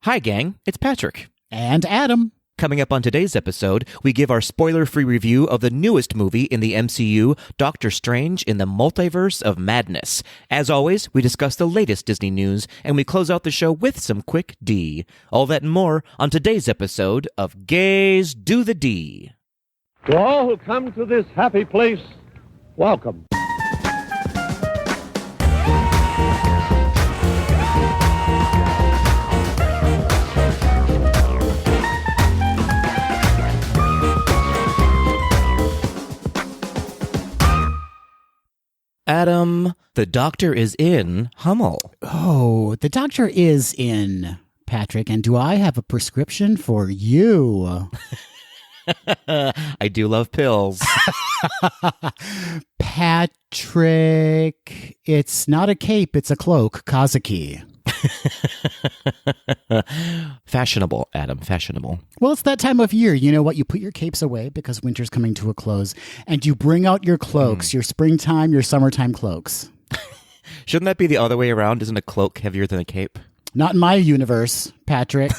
Hi, gang. It's Patrick. And Adam. Coming up on today's episode, we give our spoiler-free review of the newest movie in the MCU, Doctor Strange in the Multiverse of Madness. As always, we discuss the latest Disney news, and we close out the show with some quick D. All that and more on today's episode of Gays Do the D. To all who come to this happy place, welcome. Adam, the doctor is in Hummel. Oh, the doctor is in, Patrick, and do I have a prescription for you? I do love pills. Patrick, it's not a cape, it's a cloak, Kazuki. Fashionable, Adam, fashionable. Well, it's that time of year. You know what? You put your capes away because winter's coming to a close, and you bring out your cloaks, your springtime, your summertime cloaks. Shouldn't that be the other way around? Isn't a cloak heavier than a cape? Not in my universe, Patrick.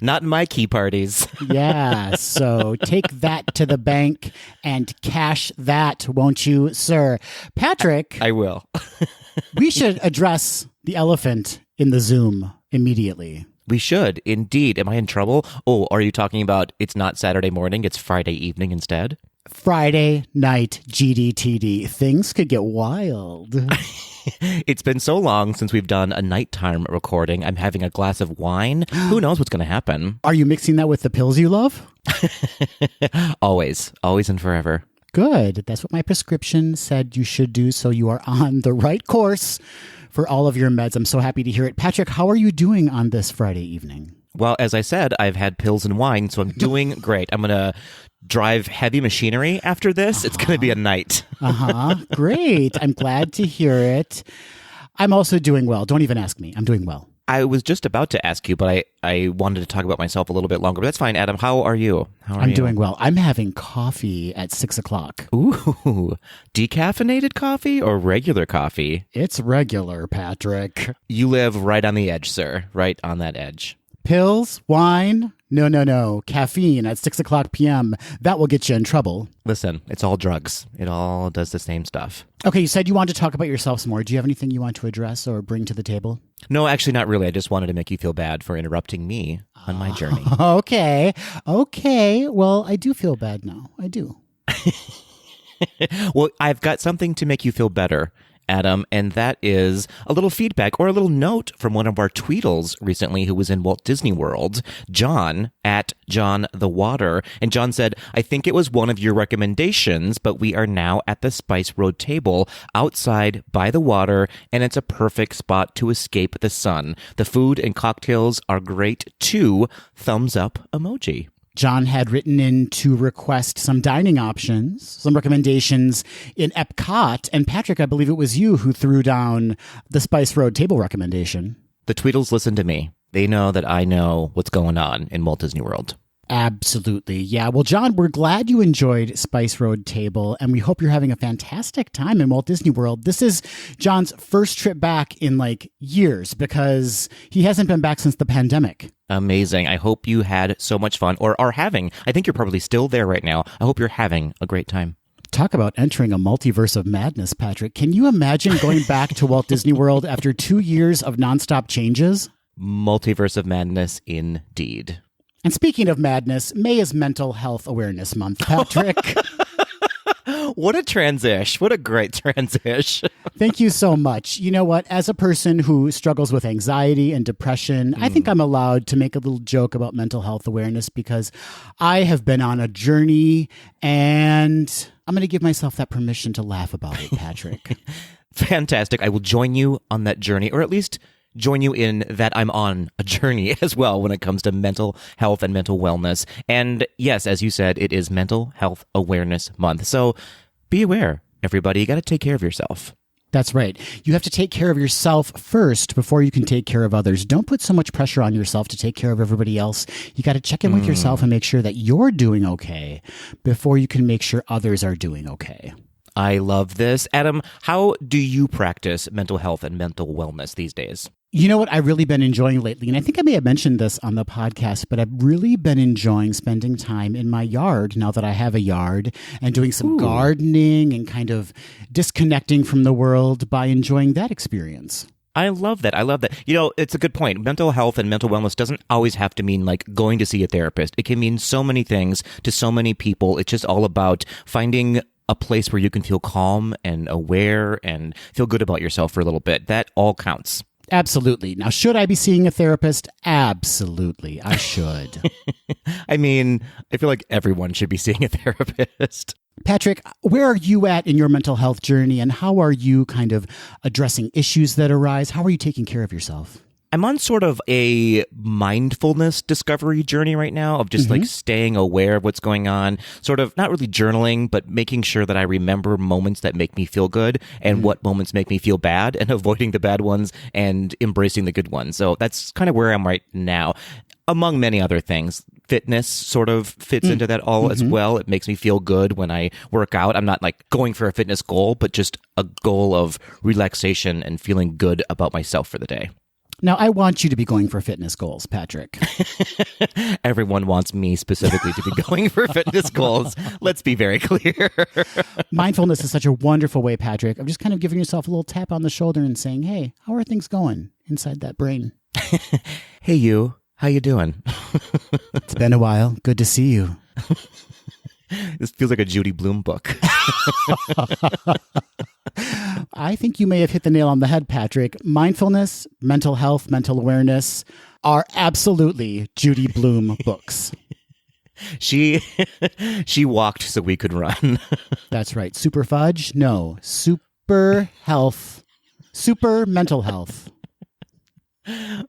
Not in my key parties. Yeah, so take that to the bank and cash that, won't you, sir? Patrick. I will. We should address the elephant in the Zoom immediately. We should, indeed. Am I in trouble? Oh, are you talking about it's not Saturday morning, it's Friday evening instead? Friday night GDTD. Things could get wild. It's been so long since we've done a nighttime recording. I'm having a glass of wine. Who knows what's going to happen? Are you mixing that with the pills you love? Always and forever. Good. That's what my prescription said you should do, so you are on the right course for all of your meds. I'm so happy to hear it. Patrick, how are you doing on this Friday evening? Well, as I said, I've had pills and wine, so I'm doing great. I'm going to drive heavy machinery after this. It's going to be a night. Great. I'm glad to hear it. I'm also doing well. Don't even ask me. I'm doing well. I was just about to ask you, but I wanted to talk about myself a little bit longer. But that's fine, Adam. How are you? I'm doing well. I'm having coffee at 6 o'clock. Ooh, decaffeinated coffee or regular coffee? It's regular, Patrick. You live right on the edge, sir. Right on that edge. Pills, wine, no. Caffeine at 6 o'clock p.m. That will get you in trouble. Listen, it's all drugs. It all does the same stuff. Okay, you said you wanted to talk about yourself some more. Do you have anything you want to address or bring to the table? No, actually not really. I just wanted to make you feel bad for interrupting me on my journey. Okay. Well, I do feel bad now. I do. Well, I've got something to make you feel better, Adam, and that is a little feedback or a little note from one of our tweetles recently who was in Walt Disney World, John, at John the Water. And John said, I think it was one of your recommendations, but we are now at the Spice Road table outside by the water, and it's a perfect spot to escape the sun. The food and cocktails are great too. Thumbs up emoji. John had written in to request some dining options, some recommendations in Epcot. And Patrick, I believe it was you who threw down the Spice Road table recommendation. The Tweedles listen to me. They know that I know what's going on in Walt Disney World. Absolutely. Yeah. Well, John, we're glad you enjoyed Spice Road Table, and we hope you're having a fantastic time in Walt Disney World. This is John's first trip back in years because he hasn't been back since the pandemic. Amazing. I hope you had so much fun or are having. I think you're probably still there right now. I hope you're having a great time. Talk about entering a multiverse of madness, Patrick. Can you imagine going back to Walt Disney World after 2 years of nonstop changes? Multiverse of Madness indeed. And speaking of madness, May is Mental Health Awareness Month, Patrick. What a transition. What a great transition. Thank you so much. You know what? As a person who struggles with anxiety and depression, I think I'm allowed to make a little joke about mental health awareness because I have been on a journey and I'm going to give myself that permission to laugh about it, Patrick. Fantastic. I will join you on that journey, or at least join you in that I'm on a journey as well when it comes to mental health and mental wellness. And yes, as you said, it is Mental Health Awareness Month. So be aware, everybody. You got to take care of yourself. That's right. You have to take care of yourself first before you can take care of others. Don't put so much pressure on yourself to take care of everybody else. You got to check in with yourself and make sure that you're doing okay before you can make sure others are doing okay. I love this. Adam, how do you practice mental health and mental wellness these days? You know what I've really been enjoying lately, and I think I may have mentioned this on the podcast, but I've really been enjoying spending time in my yard now that I have a yard and doing some gardening and kind of disconnecting from the world by enjoying that experience. I love that. I love that. You know, it's a good point. Mental health and mental wellness doesn't always have to mean like going to see a therapist. It can mean so many things to so many people. It's just all about finding a place where you can feel calm and aware and feel good about yourself for a little bit. That all counts. Absolutely. Now, should I be seeing a therapist? Absolutely. I should. I mean, I feel like everyone should be seeing a therapist. Patrick, where are you at in your mental health journey, and how are you kind of addressing issues that arise? How are you taking care of yourself? I'm on sort of a mindfulness discovery journey right now of just like staying aware of what's going on, sort of not really journaling, but making sure that I remember moments that make me feel good and what moments make me feel bad, and avoiding the bad ones and embracing the good ones. So that's kind of where I'm right now. Among many other things, fitness sort of fits into that all as well. It makes me feel good when I work out. I'm not like going for a fitness goal, but just a goal of relaxation and feeling good about myself for the day. Now, I want you to be going for fitness goals, Patrick. Everyone wants me specifically to be going for fitness goals. Let's be very clear. Mindfulness is such a wonderful way, Patrick, of just kind of giving yourself a little tap on the shoulder and saying, hey, how are things going inside that brain? Hey, you. How you doing? It's been a while. Good to see you. This feels like a Judy Blume book. I think you may have hit the nail on the head, Patrick. Mindfulness, mental health, mental awareness are absolutely Judy Blume books. She walked so we could run. That's right. Super fudge? No. Super health. Super mental health.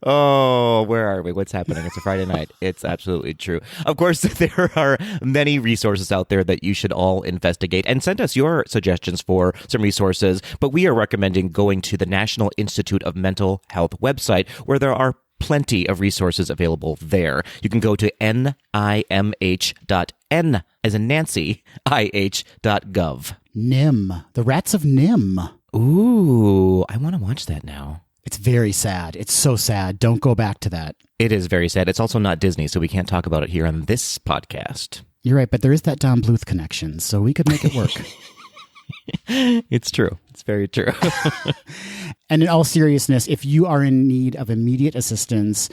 Oh, where are we? What's happening? It's a Friday night. It's absolutely true. Of course, there are many resources out there that you should all investigate, and send us your suggestions for some resources. But we are recommending going to the National Institute of Mental Health website, where there are plenty of resources available there. You can go to nimh.n as in Nancy, ih.gov. NIM. The Rats of NIM. Ooh, I want to watch that now. It's very sad. It's so sad. Don't go back to that. It is very sad. It's also not Disney, so we can't talk about it here on this podcast. You're right, but there is that Don Bluth connection, so we could make it work. It's true. It's very true. And in all seriousness, if you are in need of immediate assistance,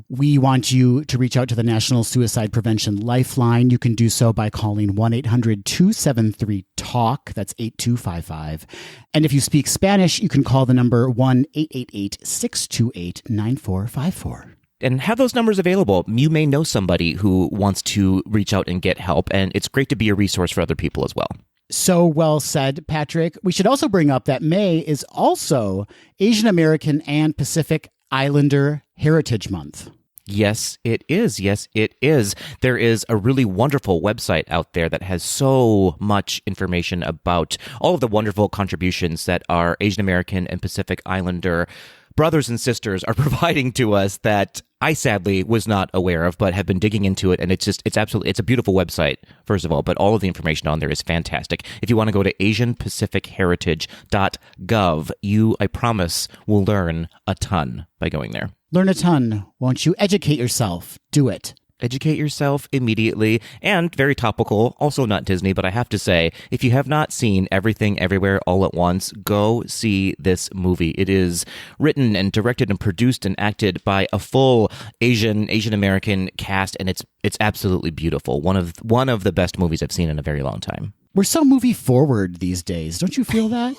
we want you to reach out to the National Suicide Prevention Lifeline. You can do so by calling 1-800-273-TALK. That's 8255. And if you speak Spanish, you can call the number 1-888-628-9454. And have those numbers available. You may know somebody who wants to reach out and get help, and it's great to be a resource for other people as well. So well said, Patrick. We should also bring up that May is also Asian American and Pacific Islander Heritage Month. Yes, it is. Yes, it is. There is a really wonderful website out there that has so much information about all of the wonderful contributions that our Asian American and Pacific Islander brothers and sisters are providing to us that I sadly was not aware of, but have been digging into it. And it's a beautiful website, first of all, but all of the information on there is fantastic. If you want to go to asianpacificheritage.gov, you, I promise, will learn a ton by going there. Learn a ton. Won't you educate yourself? Do it. Educate yourself immediately, and very topical, also not Disney, but I have to say, if you have not seen Everything Everywhere All at Once, go see this movie. It is written and directed and produced and acted by a full Asian American cast, and it's absolutely beautiful. One of the best movies I've seen in a very long time. We're so movie forward these days. Don't you feel that?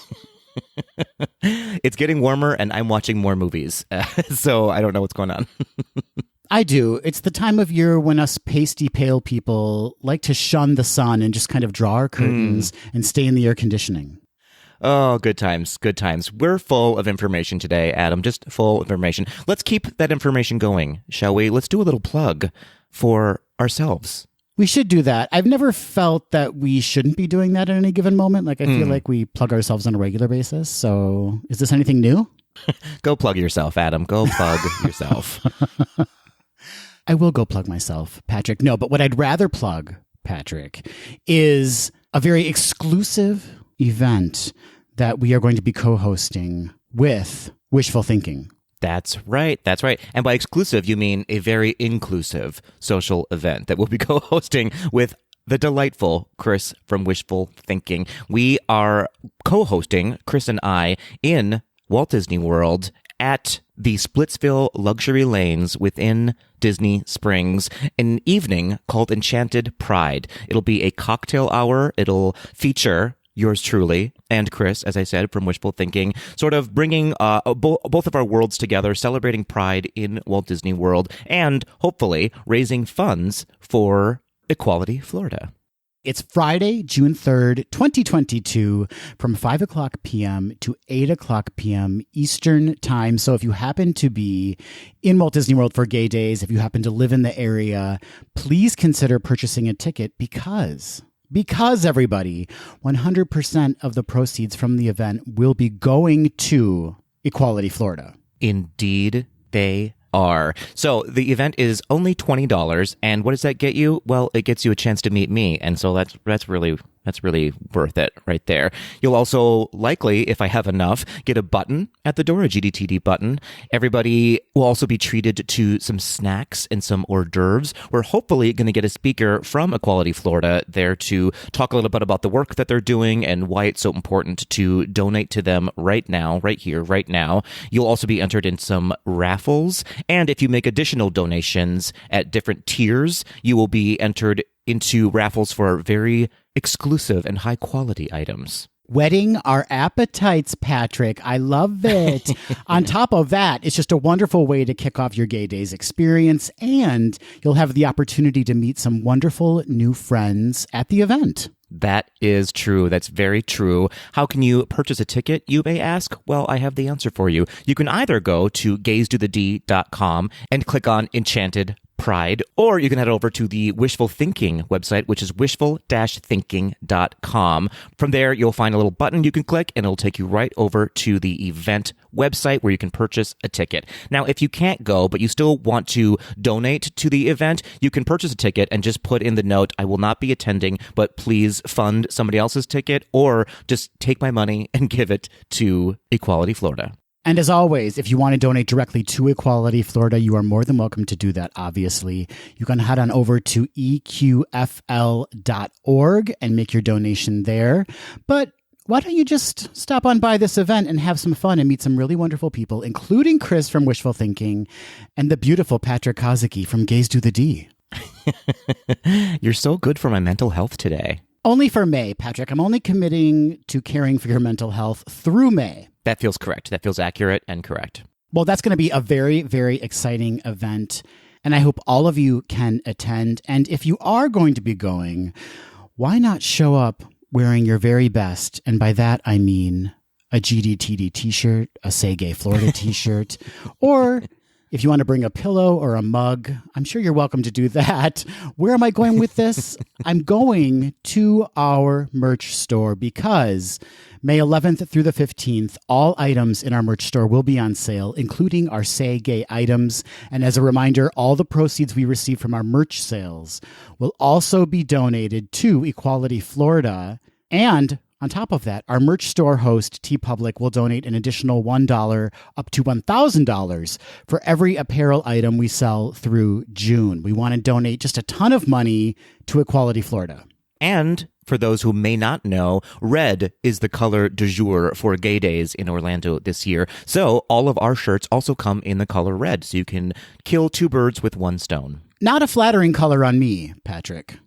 It's getting warmer, and I'm watching more movies, so I don't know what's going on. I do. It's the time of year when us pasty pale people like to shun the sun and just kind of draw our curtains and stay in the air conditioning. Oh, good times, good times. We're full of information today, Adam, just full of information. Let's keep that information going, shall we? Let's do a little plug for ourselves. We should do that. I've never felt that we shouldn't be doing that at any given moment. Like, I feel like we plug ourselves on a regular basis. So is this anything new? Go plug yourself, Adam. Go plug yourself. I will go plug myself, Patrick. No, but what I'd rather plug, Patrick, is a very exclusive event that we are going to be co-hosting with Wishful Thinking. That's right. That's right. And by exclusive, you mean a very inclusive social event that we'll be co-hosting with the delightful Chris from Wishful Thinking. We are co-hosting, Chris and I, in Walt Disney World at the Splitsville Luxury Lanes within Disney Springs, an evening called Enchanted Pride. It'll be a cocktail hour. It'll feature yours truly and Chris, as I said, from Wishful Thinking, sort of bringing both of our worlds together, celebrating Pride in Walt Disney World, and hopefully raising funds for Equality Florida. It's Friday, June 3rd, 2022, from 5 o'clock p.m. to 8 o'clock p.m. Eastern Time. So if you happen to be in Walt Disney World for Gay Days, if you happen to live in the area, please consider purchasing a ticket because everybody, 100% of the proceeds from the event will be going to Equality Florida. Indeed, they are. So the event is only $20, and what does that get you? Well, it gets you a chance to meet me, and so that's really worth it right there. You'll also likely, if I have enough, get a button at the door, a GDTD button. Everybody will also be treated to some snacks and some hors d'oeuvres. We're hopefully going to get a speaker from Equality Florida there to talk a little bit about the work that they're doing and why it's so important to donate to them right now, right here, right now. You'll also be entered in some raffles, and if you make additional donations at different tiers, you will be entered into raffles for very exclusive and high quality items. Whetting our appetites, Patrick. I love it. On top of that, it's just a wonderful way to kick off your Gay Days experience, and you'll have the opportunity to meet some wonderful new friends at the event. That is true. That's very true. How can you purchase a ticket, you may ask? Well, I have the answer for you. You can either go to gazetothed.com and click on Enchanted Pride, or you can head over to the Wishful Thinking website, which is wishful-thinking.com. From there, you'll find a little button you can click, and it'll take you right over to the event website where you can purchase a ticket. Now, if you can't go, but you still want to donate to the event, you can purchase a ticket and just put in the note, I will not be attending, but please fund somebody else's ticket, or just take my money and give it to Equality Florida. And as always, if you want to donate directly to Equality Florida, you are more than welcome to do that, obviously. You can head on over to eqfl.org and make your donation there. But why don't you just stop on by this event and have some fun and meet some really wonderful people, including Chris from Wishful Thinking and the beautiful Patrick Kazuki from Gaze to the D. You're so good for my mental health today. Only for May, Patrick. I'm only committing to caring for your mental health through May. That feels correct. That feels accurate and correct. Well, that's going to be a very, very exciting event, and I hope all of you can attend. And if you are going to be going, why not show up wearing your very best? And by that, I mean a GDTD t-shirt, a Say Gay Florida t-shirt, or if you want to bring a pillow or a mug, I'm sure you're welcome to do that. Where am I going with this? I'm going to our merch store because May 11th through the 15th, all items in our merch store will be on sale, including our Say Gay items. And as a reminder, all the proceeds we receive from our merch sales will also be donated to Equality Florida. And on top of that, our merch store host, TeePublic, will donate an additional $1 up to $1,000 for every apparel item we sell through June. We want to donate just a ton of money to Equality Florida. And for those who may not know, red is the color du jour for Gay Days in Orlando this year. So all of our shirts also come in the color red, so you can kill two birds with one stone. Not a flattering color on me, Patrick.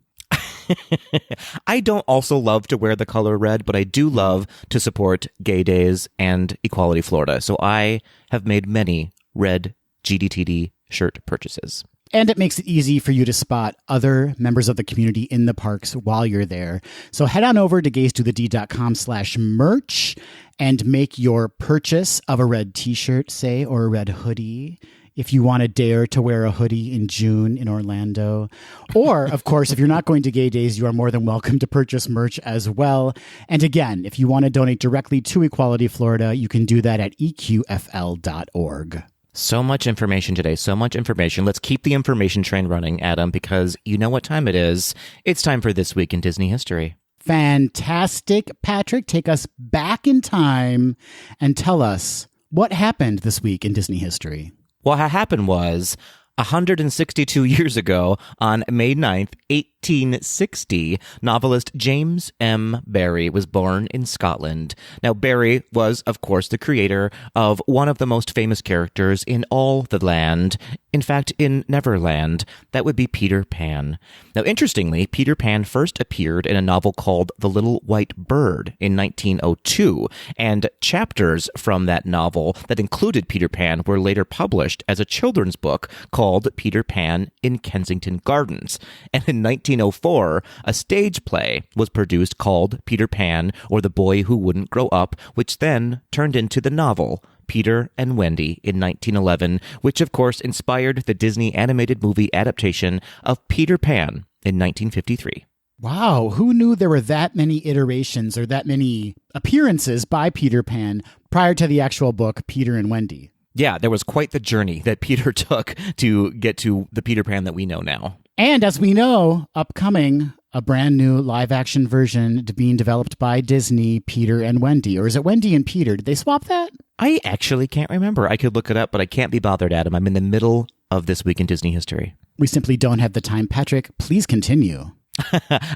I don't also love to wear the color red, but I do love to support Gay Days and Equality Florida. So I have made many red GDTD shirt purchases. And it makes it easy for you to spot other members of the community in the parks while you're there. So head on over to gazetothed.com/merch and make your purchase of a red t-shirt, say, or a red hoodie, if you want to dare to wear a hoodie in June in Orlando. Or, of course, if you're not going to Gay Days, you are more than welcome to purchase merch as well. And again, if you want to donate directly to Equality Florida, you can do that at eqfl.org. So much information today, so much information. Let's keep the information train running, Adam, because you know what time it is. It's time for This Week in Disney History. Fantastic. Patrick, take us back in time and tell us What happened this week in Disney history? What happened was 162 years ago, on May 9th, 1860, novelist James M. Barrie was born in Scotland. Now, Barrie was, of course, the creator of one of the most famous characters in all the land. In fact, in Neverland, that would be Peter Pan. Now, interestingly, Peter Pan first appeared in a novel called The Little White Bird in 1902, and chapters from that novel that included Peter Pan were later published as a children's book called Peter Pan in Kensington Gardens. And in 1904, a stage play was produced called Peter Pan or the Boy Who Wouldn't Grow Up, which then turned into the novel Peter and Wendy in 1911, which of course inspired the Disney animated movie adaptation of Peter Pan in 1953. Wow, who knew there were that many iterations or that many appearances by Peter Pan prior to the actual book Peter and Wendy? Yeah, there was quite the journey that Peter took to get to the Peter Pan that we know now. And as we know, upcoming, a brand new live-action version being developed by Disney, Peter and Wendy. Or is it Wendy and Peter? Did they swap that? I actually can't remember. I could look it up, but I can't be bothered, Adam. I'm in the middle of This Week in Disney History. We simply don't have the time. Patrick, please continue.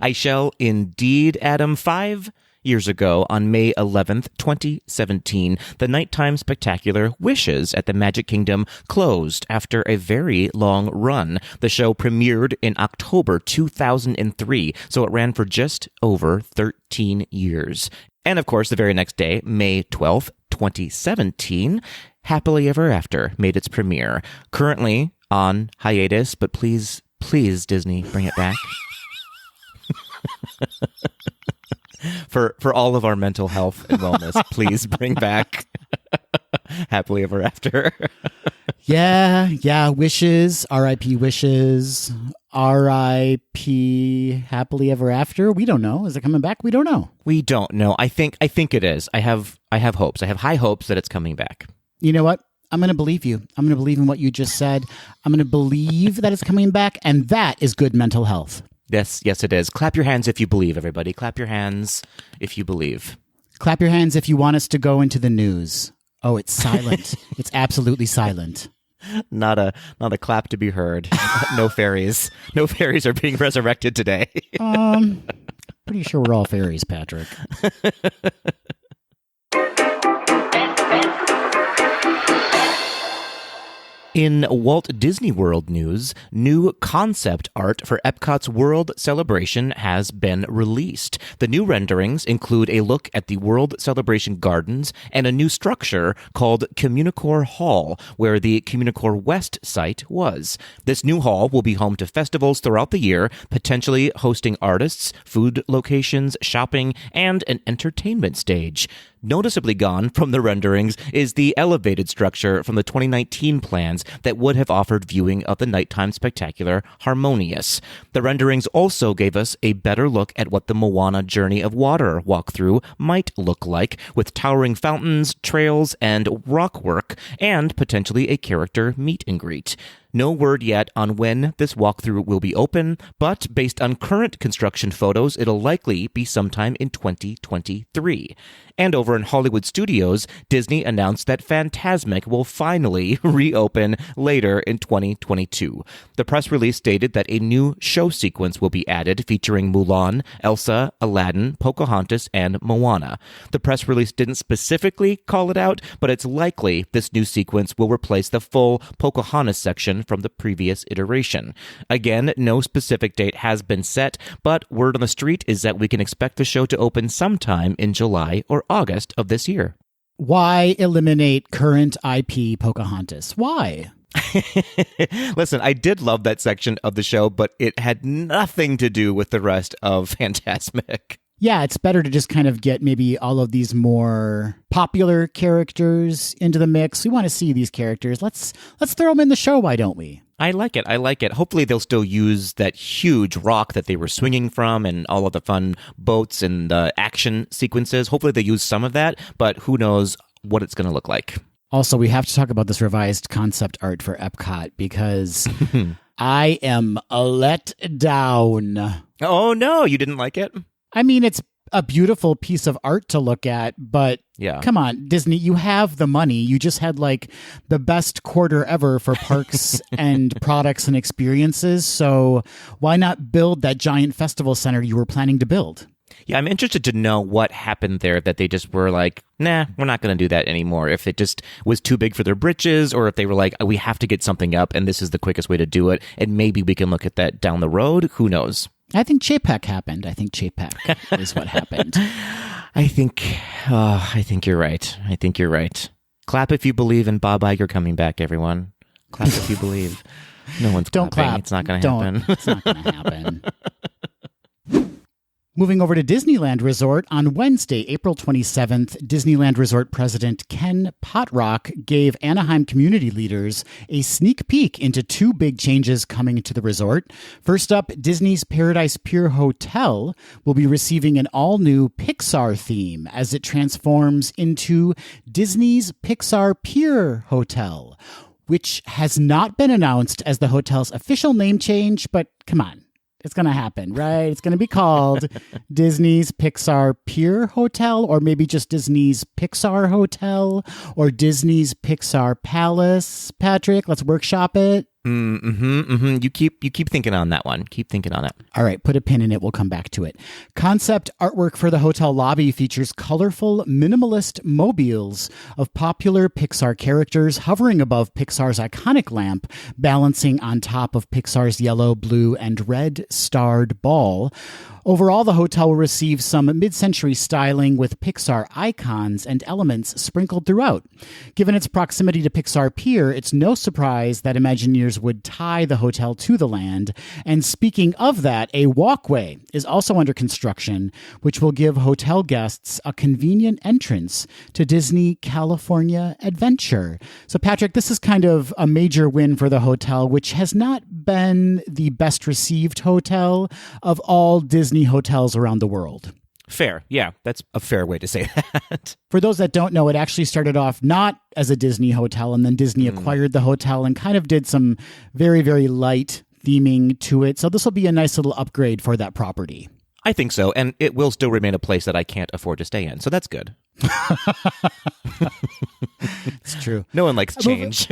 I shall indeed, Adam. 5 years ago, on May 11th, 2017, the nighttime spectacular Wishes at the Magic Kingdom closed after a very long run. The show premiered in October 2003, so it ran for just over 13 years. And of course, the very next day, May 12th, 2017, Happily Ever After made its premiere. Currently on hiatus, but please, Disney, bring it back. For all of our mental health and wellness, please bring back Happily Ever After. Yeah, Wishes, R.I.P. Wishes, R.I.P. Happily Ever After. We don't know. Is it coming back? We don't know. We don't know. I think it is. I have hopes. I have high hopes that it's coming back. You know what? I'm going to believe you. I'm going to believe in what you just said. I'm going to believe that it's coming back, and that is good mental health. Yes, it is. Clap your hands if you believe, everybody. Clap your hands if you believe. Clap your hands if you want us to go into the news. Oh, it's silent. It's absolutely silent. Not a clap to be heard. No fairies. No fairies are being resurrected today. Pretty sure we're all fairies, Patrick. In Walt Disney World news, new concept art for Epcot's World Celebration has been released. The new renderings include a look at the World Celebration Gardens and a new structure called Communicore Hall, where the Communicore West site was. This new hall will be home to festivals throughout the year, potentially hosting artists, food locations, shopping, and an entertainment stage. Noticeably gone from the renderings is the elevated structure from the 2019 plans that would have offered viewing of the nighttime spectacular Harmonious. The renderings also gave us a better look at what the Moana Journey of Water walkthrough might look like, with towering fountains, trails, and rockwork, and potentially a character meet and greet. No word yet on when this walkthrough will be open, but based on current construction photos, it'll likely be sometime in 2023. And over in Hollywood Studios, Disney announced that Fantasmic will finally reopen later in 2022. The press release stated that a new show sequence will be added featuring Mulan, Elsa, Aladdin, Pocahontas, and Moana. The press release didn't specifically call it out, but it's likely this new sequence will replace the full Pocahontas section from the previous iteration. Again, no specific date has been set, but word on the street is that we can expect the show to open sometime in July or August of this year. Why eliminate current IP Pocahontas? Why? Listen, I did love that section of the show, but it had nothing to do with the rest of Fantasmic. Yeah, it's better to just kind of get maybe all of these more popular characters into the mix. We want to see these characters. Let's throw them in the show, why don't we? I like it. Hopefully they'll still use that huge rock that they were swinging from and all of the fun boats and the action sequences. Hopefully they use some of that, but who knows what it's going to look like. Also, we have to talk about this revised concept art for Epcot because I am let down. Oh, no, you didn't like it? I mean, a beautiful piece of art to look at, but Yeah. come on, Disney, you have the money. You just had like the best quarter ever for parks and products and experiences. So why not build that giant festival center you were planning to build? Yeah, I'm interested to know what happened there that they just were like, nah, we're not going to do that anymore. If it just was too big for their britches, or if they were like, we have to get something up and this is the quickest way to do it. And maybe we can look at that down the road. Who knows? I think Chapek happened. I think Chapek is what happened. I think you're right. I think you're right. Clap if you believe in Bob Iger coming back, everyone. Clap if you believe. No one's Don't clapping. clap. It's not going to happen. It's not going to happen. Moving over to Disneyland Resort, on Wednesday, April 27th, Disneyland Resort President Ken Potrock gave Anaheim community leaders a sneak peek into two big changes coming to the resort. First up, Disney's Paradise Pier Hotel will be receiving an all-new Pixar theme as it transforms into Disney's Pixar Pier Hotel, which has not been announced as the hotel's official name change, but come on. It's going to happen, right? It's going to be called Disney's Pixar Pier Hotel, or maybe just Disney's Pixar Hotel, or Disney's Pixar Palace. Patrick, let's workshop it. You keep thinking on that one. Keep thinking on it. All right, put a pin in it. We'll come back to it. Concept artwork for the hotel lobby features colorful, minimalist mobiles of popular Pixar characters hovering above Pixar's iconic lamp, balancing on top of Pixar's yellow, blue, and red starred ball. Overall, the hotel will receive some mid-century styling with Pixar icons and elements sprinkled throughout. Given its proximity to Pixar Pier, it's no surprise that Imagineers would tie the hotel to the land. And speaking of that, a walkway is also under construction, which will give hotel guests a convenient entrance to Disney California Adventure. So, Patrick, this is kind of a major win for the hotel, which has not been the best received hotel of all Disney hotels around the world. Fair. Yeah, that's a fair way to say that. For those that don't know, it actually started off not as a Disney hotel, and then Disney acquired the hotel and kind of did some very, very light theming to it. So this will be a nice little upgrade for that property. I think so, and it will still remain a place that I can't afford to stay in, so that's good. It's true. No one likes change.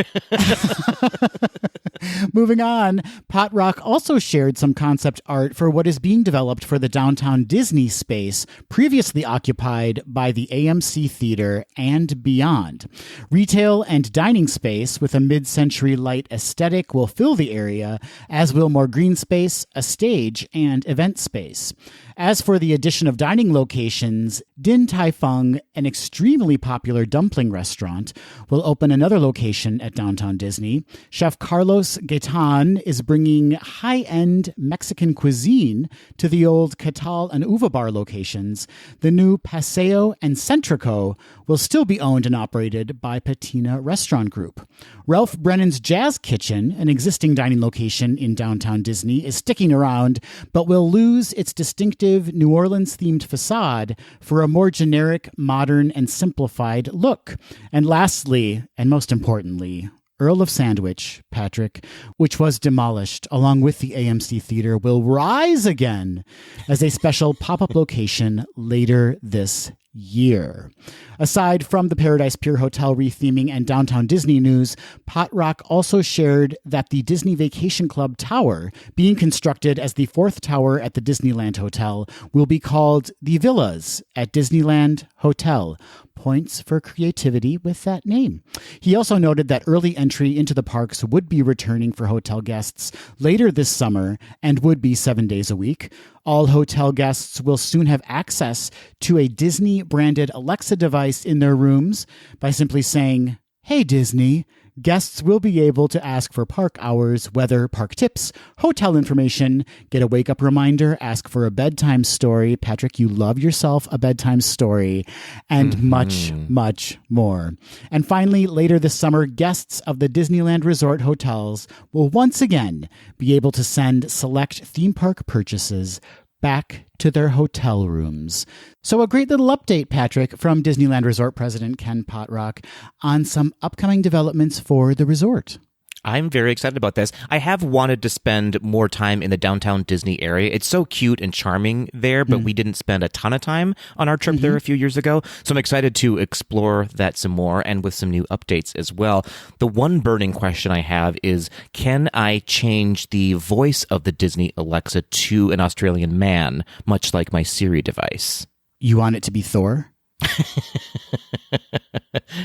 Moving on, Potrock also shared some concept art for what is being developed for the downtown Disney space previously occupied by the AMC Theater and beyond. Retail and dining space with a mid-century light aesthetic will fill the area, as will more green space, a stage, and event space. As for the addition of dining locations, Din Tai Fung, an extremely popular dumpling restaurant, will open another location at Downtown Disney. Chef Carlos Gaitan is bringing high-end Mexican cuisine to the old Catal and Uva Bar locations. The new Paseo and Centrico will still be owned and operated by Patina Restaurant Group. Ralph Brennan's Jazz Kitchen, an existing dining location in Downtown Disney, is sticking around, but will lose its distinctive New Orleans-themed facade for a more generic, modern, and simplified look. And lastly, and most importantly, Earl of Sandwich, Patrick, which was demolished along with the AMC Theater, will rise again as a special pop-up location later this year. Aside from the Paradise Pier Hotel retheming and Downtown Disney news, Potrock also shared that the Disney Vacation Club Tower, being constructed as the fourth tower at the Disneyland Hotel, will be called the Villas at Disneyland Hotel. Points for creativity with that name. He also noted that early entry into the parks would be returning for hotel guests later this summer and would be 7 days a week. All hotel guests will soon have access to a Disney-branded Alexa device in their rooms by simply saying, "Hey Disney." Guests will be able to ask for park hours, weather, park tips, hotel information, get a wake-up reminder, ask for a bedtime story. Patrick, you love yourself a bedtime story, and much, much more. And finally, later this summer, guests of the Disneyland Resort hotels will once again be able to send select theme park purchases back to their hotel rooms. So a great little update, Patrick, from Disneyland Resort President Ken Potrock on some upcoming developments for the resort. I'm very excited about this. I have wanted to spend more time in the downtown Disney area. It's so cute and charming there, but we didn't spend a ton of time on our trip there a few years ago. So I'm excited to explore that some more and with some new updates as well. The one burning question I have is, can I change the voice of the Disney Alexa to an Australian man, much like my Siri device? You want it to be Thor?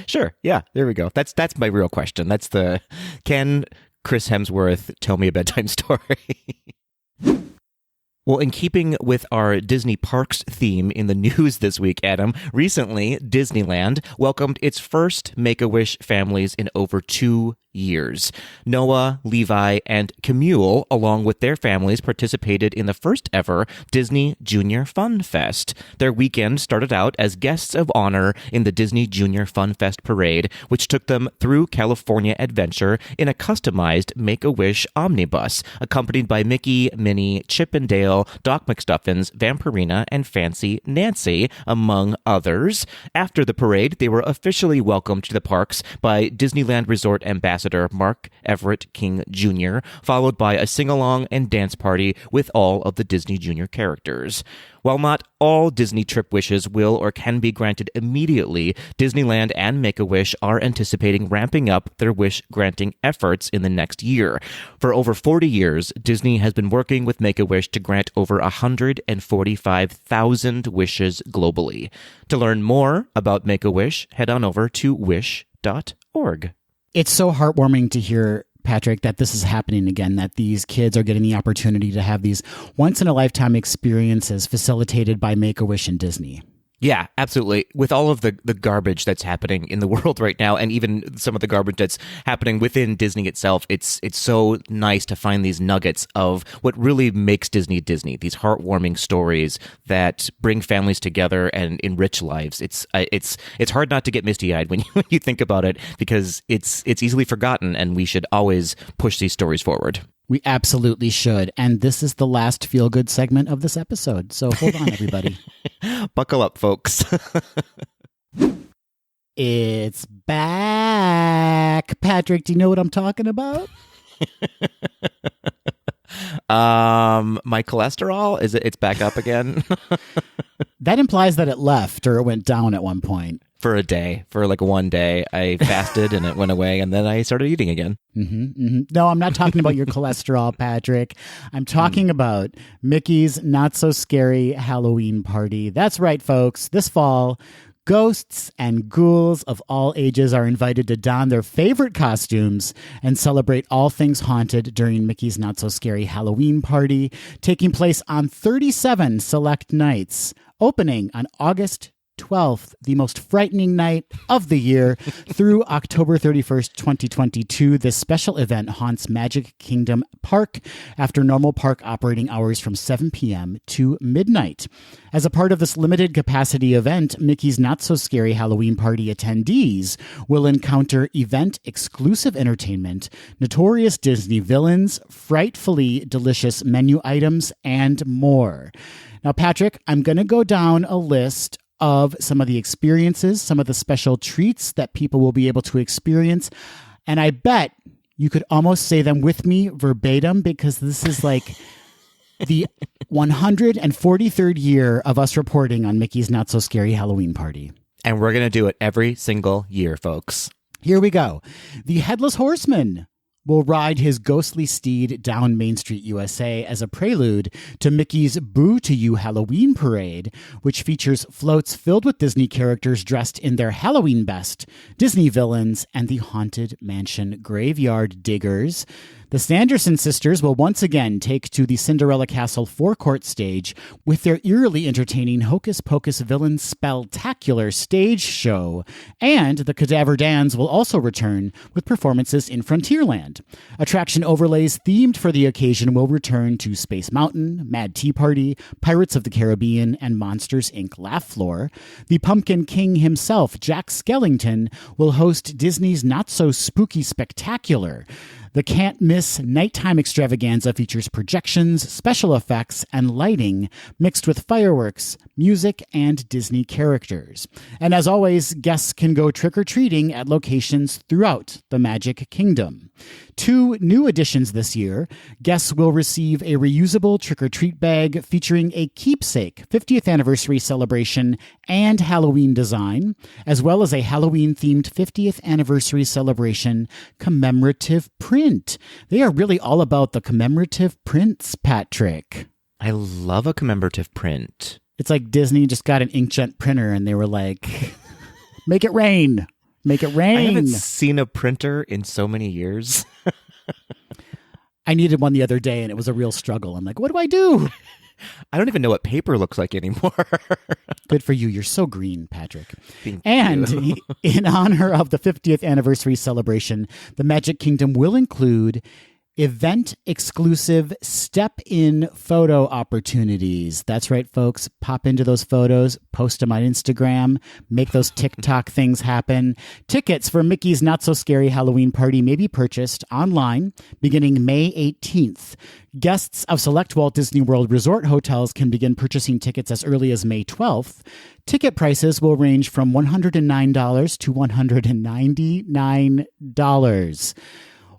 Sure. Yeah, there we go. That's my real question. Can Chris Hemsworth tell me a bedtime story? Well, in keeping with our Disney Parks theme in the news this week, Adam, recently Disneyland welcomed its first Make-A-Wish families in over 2 years. Noah, Levi, and Camille, along with their families, participated in the first ever Disney Junior Fun Fest. Their weekend started out as guests of honor in the Disney Junior Fun Fest parade, which took them through California Adventure in a customized Make-A-Wish omnibus, accompanied by Mickey, Minnie, Chip and Dale, Doc McStuffins, Vampirina, and Fancy Nancy, among others. After the parade, they were officially welcomed to the parks by Disneyland Resort Ambassador Mark Everett King Jr., followed by a sing-along and dance party with all of the Disney Junior characters. While not all Disney trip wishes will or can be granted immediately, Disneyland and Make-A-Wish are anticipating ramping up their wish-granting efforts in the next year. For over 40 years, Disney has been working with Make-A-Wish to grant over 145,000 wishes globally. To learn more about Make-A-Wish, head on over to wish.org. It's so heartwarming to hear, Patrick, that this is happening again, that these kids are getting the opportunity to have these once-in-a-lifetime experiences facilitated by Make-A-Wish and Disney. Yeah, absolutely. With all of the garbage that's happening in the world right now, and even some of the garbage that's happening within Disney itself, it's so nice to find these nuggets of what really makes Disney Disney, these heartwarming stories that bring families together and enrich lives. It's hard not to get misty-eyed when you think about it, because it's easily forgotten, and we should always push these stories forward. We absolutely should. And this is the last feel-good segment of this episode. So hold on, everybody. Buckle up, folks. It's back. Patrick, do you know what I'm talking about? My cholesterol, it's back up again? That implies that it left or it went down at one point. For a day, for like one day, I fasted and it went away, and then I started eating again. No, I'm not talking about your cholesterol, Patrick. I'm talking about Mickey's Not So Scary Halloween Party. That's right, folks. This fall, ghosts and ghouls of all ages are invited to don their favorite costumes and celebrate all things haunted during Mickey's Not So Scary Halloween Party, taking place on 37 select nights, opening on August 12th, the most frightening night of the year, through October 31st, 2022. This special event haunts Magic Kingdom Park after normal park operating hours from 7 p.m. to midnight. As a part of this limited capacity event, Mickey's Not So Scary Halloween Party attendees will encounter event-exclusive entertainment, notorious Disney villains, frightfully delicious menu items, and more. Now, Patrick, I'm going to go down a list of some of the experiences, some of the special treats that people will be able to experience. And I bet you could almost say them with me verbatim, because this is like the 143rd year of us reporting on Mickey's Not So Scary Halloween Party. And we're going to do it every single year, folks. Here we go. The Headless Horseman will ride his ghostly steed down Main Street, USA as a prelude to Mickey's Boo to You Halloween Parade, which features floats filled with Disney characters dressed in their Halloween best, Disney villains, and the Haunted Mansion Graveyard Diggers. The Sanderson sisters will once again take to the Cinderella Castle forecourt stage with their eerily entertaining Hocus Pocus Villain Spelltacular stage show, and the Cadaver Dans will also return with performances in Frontierland. Attraction overlays themed for the occasion will return to Space Mountain, Mad Tea Party, Pirates of the Caribbean, and Monsters, Inc. Laugh Floor. The Pumpkin King himself, Jack Skellington, will host Disney's Not So Spooky Spectacular. The Can't Miss Nighttime Extravaganza features projections, special effects, and lighting mixed with fireworks, music, and Disney characters. And as always, guests can go trick-or-treating at locations throughout the Magic Kingdom. 2 new additions this year. Guests will receive a reusable trick-or-treat bag featuring a keepsake 50th anniversary celebration and Halloween design, as well as a Halloween-themed 50th anniversary celebration commemorative print. They are really all about the commemorative prints, Patrick. I love a commemorative print. It's like Disney just got an inkjet printer and they were like, make it rain. Make it rain. I haven't seen a printer in so many years. I needed one the other day and it was a real struggle. I'm like, what do I do? I don't even know what paper looks like anymore. Good for you. You're so green, Patrick. Thank and you. In honor of the 50th anniversary celebration, the Magic Kingdom will include event-exclusive step-in photo opportunities. That's right, folks. Pop into those photos, post them on Instagram, make those TikTok things happen. Tickets for Mickey's Not So Scary Halloween Party may be purchased online beginning May 18th. Guests of select Walt Disney World Resort hotels can begin purchasing tickets as early as May 12th. Ticket prices will range from $109 to $199.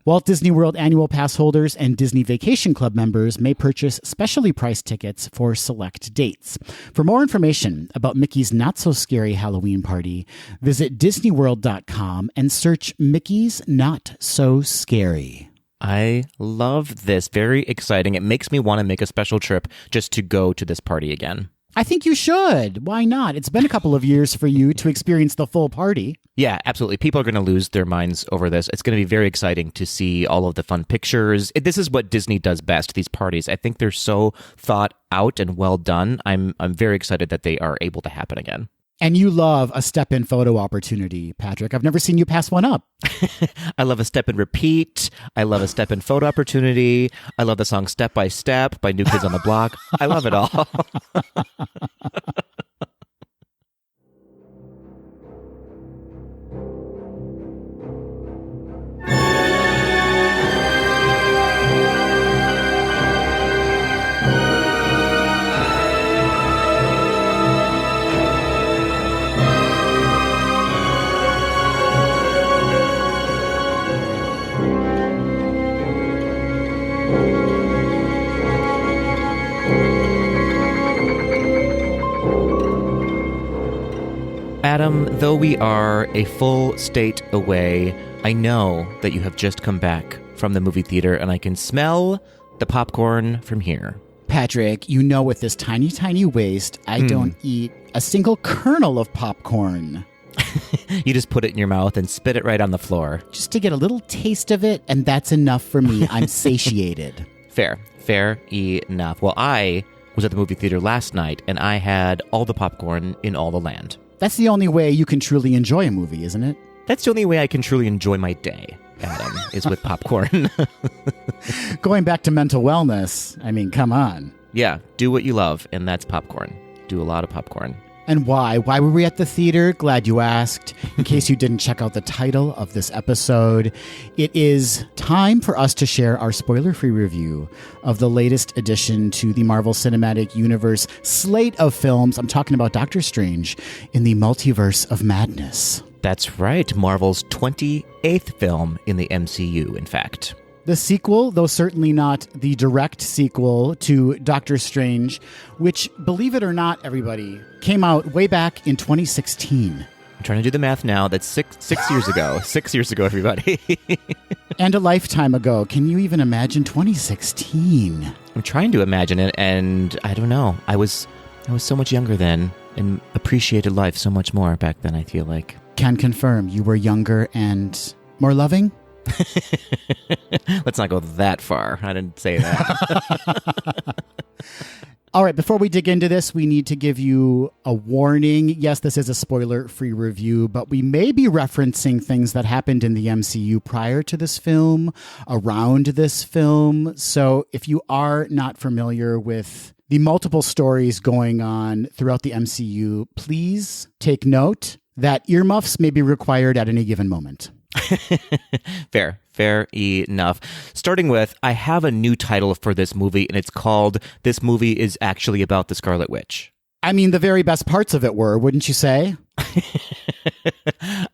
Walt Disney World Annual Pass holders and Disney Vacation Club members may purchase specially priced tickets for select dates. For more information about Mickey's Not So Scary Halloween Party, visit DisneyWorld.com and search Mickey's Not So Scary. I love this. Very exciting. It makes me want to make a special trip just to go to this party again. I think you should. Why not? It's been a couple of years for you to experience the full party. Yeah, absolutely. People are going to lose their minds over this. It's going to be very exciting to see all of the fun pictures. This is what Disney does best, these parties. I think they're so thought out and well done. I'm very excited that they are able to happen again. And you love a step-in photo opportunity, Patrick. I've never seen you pass one up. I love a step and repeat. I love a step and photo opportunity. I love the song Step by Step by New Kids on the Block. I love it all. Adam, though we are a full state away, I know that you have just come back from the movie theater, and I can smell the popcorn from here. Patrick, you know with this tiny, tiny waist, I don't eat a single kernel of popcorn. You just put it in your mouth and spit it right on the floor. Just to get a little taste of it, and that's enough for me. I'm satiated. Fair enough. Well, I was at the movie theater last night, and I had all the popcorn in all the land. That's the only way you can truly enjoy a movie, isn't it? That's the only way I can truly enjoy my day, Adam, is with popcorn. Going back to mental wellness, I mean, come on. Yeah, do what you love, and that's popcorn. Do a lot of popcorn. And why? Why were we at the theater? Glad you asked. In case you didn't check out the title of this episode, it is time for us to share our spoiler-free review of the latest addition to the Marvel Cinematic Universe slate of films. I'm talking about Doctor Strange in the Multiverse of Madness. That's right. Marvel's 28th film in the MCU, in fact. The sequel, though certainly not the direct sequel to Doctor Strange, which, believe it or not, everybody, came out way back in 2016. I'm trying to do the math now. That's six years ago. 6 years ago, everybody. And a lifetime ago. Can you even imagine 2016? I'm trying to imagine it, and I don't know. I was so much younger then and appreciated life so much more back then, I feel like. Can confirm you were younger and more loving? Let's not go that far. I didn't say that. All right, before we dig into this, we need to give you a warning. Yes, this is a spoiler-free review, but we may be referencing things that happened in the MCU prior to this film, around this film. So if you are not familiar with the multiple stories going on throughout the MCU, please take note that earmuffs may be required at any given moment. Fair enough. Starting with, I have a new title for this movie, and it's called This Movie is Actually About the Scarlet Witch. I mean, the very best parts of it were, wouldn't you say?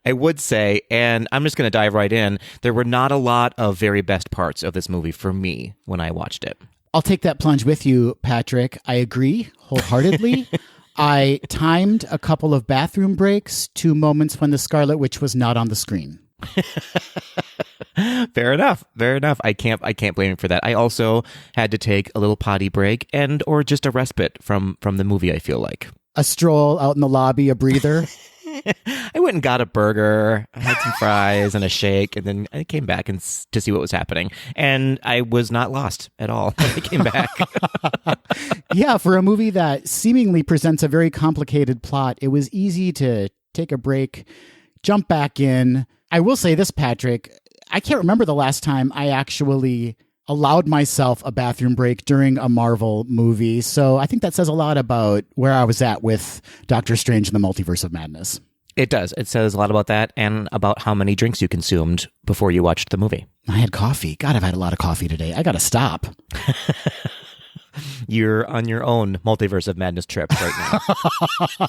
I would say, and I'm just going to dive right in. There were not a lot of very best parts of this movie for me when I watched it. I'll take that plunge with you, Patrick. I agree wholeheartedly. I timed a couple of bathroom breaks to moments when the Scarlet Witch was not on the screen. Fair enough. I can't blame him for that. I also had to take a little potty break or just a respite from the movie, I feel like. A stroll out in the lobby, a breather. I went and got a burger, I had some fries and a shake, and then I came back to see what was happening. And I was not lost at all when I came back. Yeah, for a movie that seemingly presents a very complicated plot, it was easy to take a break, jump back in. I will say this, Patrick, I can't remember the last time I actually allowed myself a bathroom break during a Marvel movie. So I think that says a lot about where I was at with Doctor Strange and the Multiverse of Madness. It does. It says a lot about that and about how many drinks you consumed before you watched the movie. I had coffee. God, I've had a lot of coffee today. I got to stop. You're on your own Multiverse of Madness trip right now.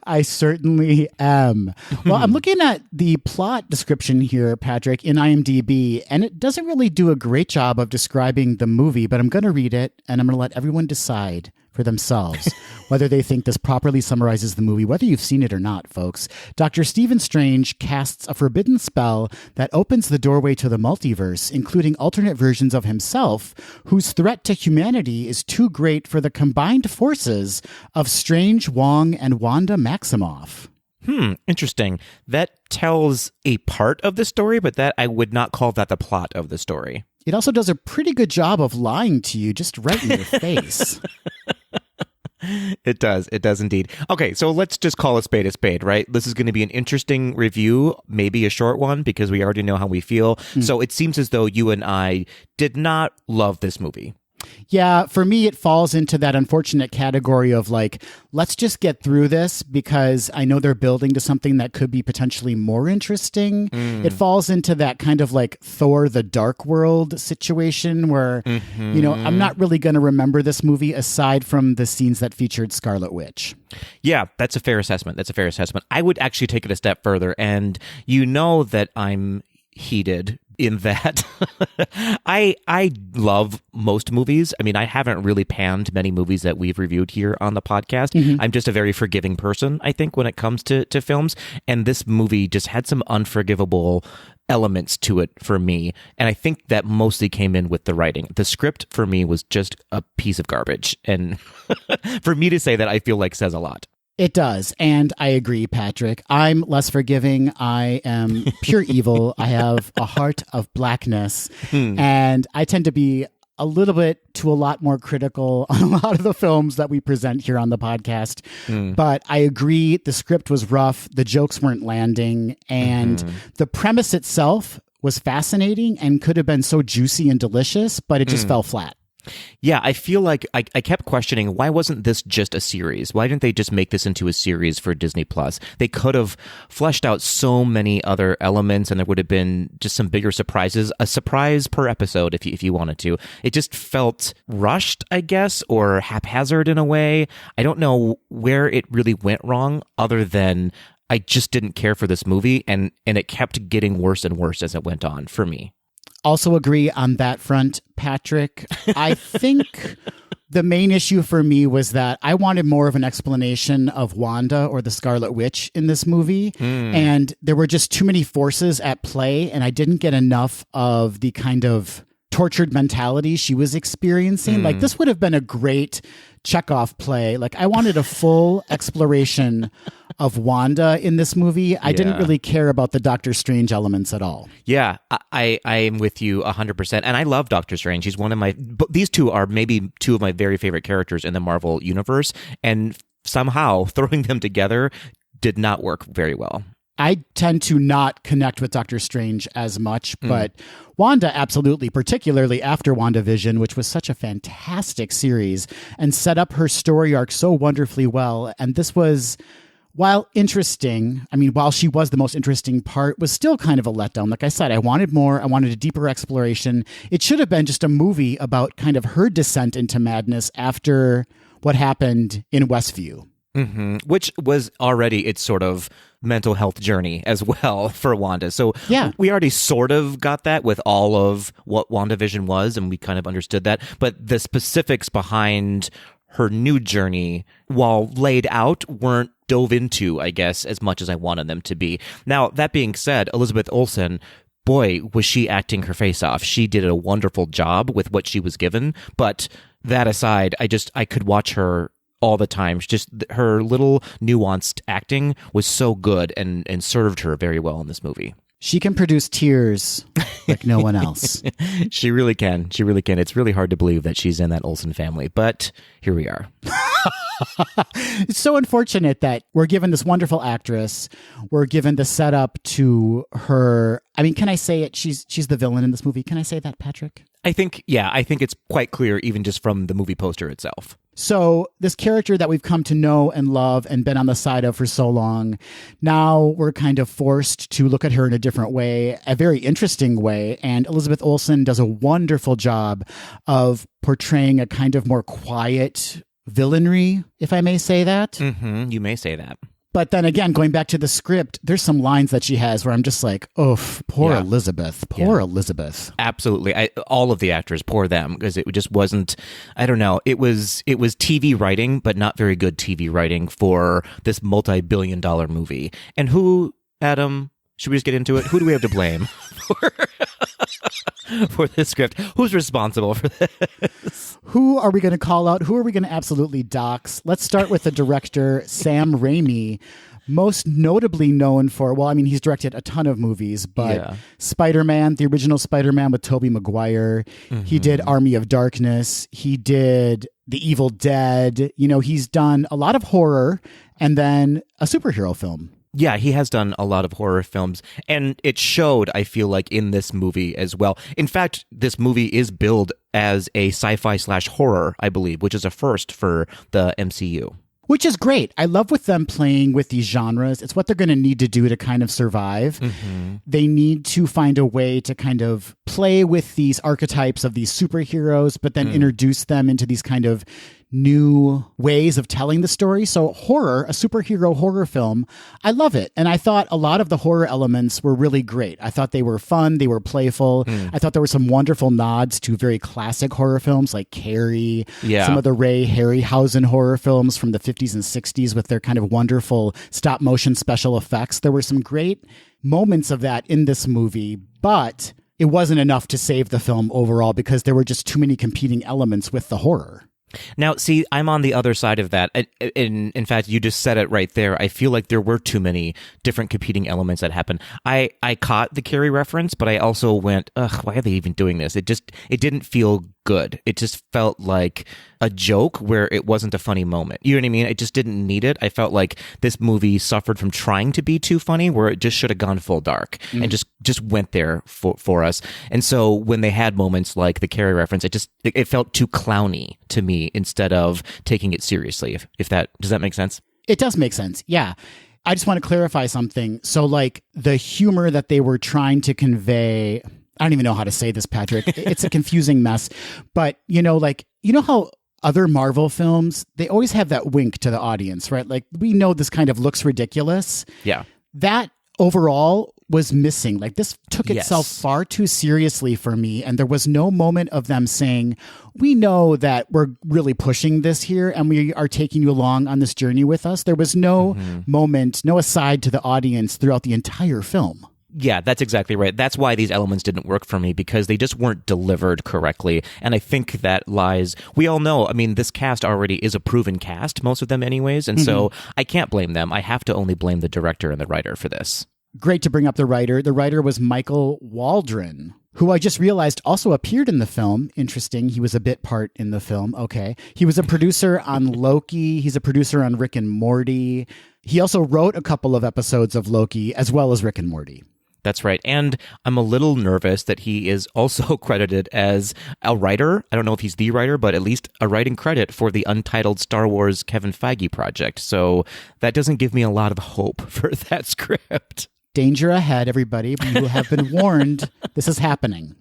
I certainly am. Well, I'm looking at the plot description here, Patrick, in IMDb, and it doesn't really do a great job of describing the movie, but I'm going to read it, and I'm going to let everyone decide for themselves whether they think this properly summarizes the movie, whether you've seen it or not, folks. Dr. Stephen Strange casts a forbidden spell that opens the doorway to the multiverse, including alternate versions of himself, whose threat to humanity is too great for the combined forces of Strange, Wong, and Wanda Maximoff. Interesting. That tells a part of the story, but that I would not call that the plot of the story. It also does a pretty good job of lying to you just right in your face. It does indeed. Okay, so let's just call a spade, right? This is going to be an interesting review, maybe a short one, because we already know how we feel. So it seems as though you and I did not love this movie. Yeah, for me, it falls into that unfortunate category of like, let's just get through this because I know they're building to something that could be potentially more interesting. It falls into that kind of like Thor, the Dark World situation where, you know, I'm not really going to remember this movie aside from the scenes that featured Scarlet Witch. Yeah, that's a fair assessment. I would actually take it a step further. And you know that I'm heated in that I love most movies. I mean, I haven't really panned many movies that we've reviewed here on the podcast. I'm just a very forgiving person, I think, when it comes to films. And this movie just had some unforgivable elements to it for me. And I think that mostly came in with the writing. The script for me was just a piece of garbage. And for me to say that, I feel like says a lot. It does. And I agree, Patrick. I'm less forgiving. I am pure evil. I have a heart of blackness. And I tend to be a little bit to a lot more critical on a lot of the films that we present here on the podcast. But I agree. The script was rough. The jokes weren't landing. And the premise itself was fascinating and could have been so juicy and delicious, but it just fell flat. Yeah, I feel like I kept questioning, why wasn't this just a series? Why didn't they just make this into a series for Disney Plus? They could have fleshed out so many other elements, and there would have been just some bigger surprises, a surprise per episode if you wanted to. It just felt rushed, I guess, or haphazard in a way. I don't know where it really went wrong, other than I just didn't care for this movie, and it kept getting worse and worse as it went on for me. Also agree on that front, Patrick. I think the main issue for me was that I wanted more of an explanation of Wanda or the Scarlet Witch in this movie. And there were just too many forces at play, and I didn't get enough of the kind of tortured mentality she was experiencing. Like, this would have been a great Chekhov play. Like, I wanted a full exploration of Wanda in this movie. I didn't really care about the Doctor Strange elements at all. Yeah, I am with you 100%. And I love Doctor Strange. He's one of my... These two are maybe two of my very favorite characters in the Marvel universe. And somehow throwing them together did not work very well. I tend to not connect with Doctor Strange as much, but Wanda absolutely, particularly after WandaVision, which was such a fantastic series and set up her story arc so wonderfully well. And this was while interesting, while she was the most interesting part, was still kind of a letdown. Like I said, I wanted more. I wanted a deeper exploration. It should have been just a movie about kind of her descent into madness after what happened in Westview. Mm-hmm. Which was already its sort of mental health journey as well for Wanda. So yeah, we already sort of got that with all of what WandaVision was, and we kind of understood that. But the specifics behind her new journey, while laid out, weren't dove into, I guess, as much as I wanted them to be. Now, that being said, Elizabeth Olsen, boy, was she acting her face off. She did a wonderful job with what she was given. But that aside, I could watch her all the time. Just her little nuanced acting was so good and served her very well in this movie. She can produce tears like no one else. She really can. She really can. It's really hard to believe that she's in that Olsen family, but here we are. It's so unfortunate that we're given this wonderful actress. We're given the setup to her. Can I say it? She's the villain in this movie. Can I say that, Patrick? I think it's quite clear even just from the movie poster itself. So this character that we've come to know and love and been on the side of for so long, now we're kind of forced to look at her in a different way, a very interesting way. And Elizabeth Olsen does a wonderful job of portraying a kind of more quiet villainry, if I may say that. Mm-hmm, you may say that. But then again, going back to the script, there's some lines that she has where I'm just like, oof, poor Elizabeth, Elizabeth. Absolutely. All of the actors, poor them, because it just wasn't, I don't know, it was TV writing, but not very good TV writing for this multi-billion-dollar movie. And who, Adam, should we just get into it? Who do we have to blame for this script? Who's responsible for this? Who are we going to call out? Who are we going to absolutely dox? Let's start with the director, Sam Raimi, most notably known for, he's directed a ton of movies, but Spider-Man, the original Spider-Man with Tobey Maguire. Mm-hmm. He did Army of Darkness. He did The Evil Dead. He's done a lot of horror and then a superhero film. Yeah, he has done a lot of horror films, and it showed, I feel like, in this movie as well. In fact, this movie is billed as a sci-fi/horror, I believe, which is a first for the MCU. Which is great. I love with them playing with these genres. It's what they're going to need to do to kind of survive. Mm-hmm. They need to find a way to kind of play with these archetypes of these superheroes, but then introduce them into these kind of new ways of telling the story. So horror, a superhero horror film, I love it. And I thought a lot of the horror elements were really great. I thought they were fun. They were playful. I thought there were some wonderful nods to very classic horror films like Carrie, some of the Ray Harryhausen horror films from the 50s and 60s with their kind of wonderful stop motion special effects. There were some great moments of that in this movie, but it wasn't enough to save the film overall because there were just too many competing elements with the horror. Now, see, I'm on the other side of that. In fact, you just said it right there. I feel like there were too many different competing elements that happened. I caught the Carrie reference, but I also went, ugh, why are they even doing this? It didn't feel good. It just felt like a joke where it wasn't a funny moment. You know what I mean? I just didn't need it. I felt like this movie suffered from trying to be too funny, where it just should have gone full dark and just went there for us. And so when they had moments like the Carrie reference, it felt too clowny to me instead of taking it seriously. If that does that make sense? It does make sense. Yeah. I just want to clarify something. So like the humor that they were trying to convey, I don't even know how to say this, Patrick. It's a confusing mess. But, how other Marvel films, they always have that wink to the audience, right? Like, we know this kind of looks ridiculous. Yeah. That overall was missing. Like, this took itself far too seriously for me. And there was no moment of them saying, we know that we're really pushing this here and we are taking you along on this journey with us. There was no moment, no aside to the audience throughout the entire film. Yeah, that's exactly right. That's why these elements didn't work for me, because they just weren't delivered correctly. And I think that lies, we all know, this cast already is a proven cast, most of them anyways. And so I can't blame them. I have to only blame the director and the writer for this. Great to bring up the writer. The writer was Michael Waldron, who I just realized also appeared in the film. Interesting. He was a bit part in the film. Okay. He was a producer on Loki. He's a producer on Rick and Morty. He also wrote a couple of episodes of Loki as well as Rick and Morty. That's right. And I'm a little nervous that he is also credited as a writer. I don't know if he's the writer, but at least a writing credit for the untitled Star Wars Kevin Feige project. So that doesn't give me a lot of hope for that script. Danger ahead, everybody. You have been warned. This is happening.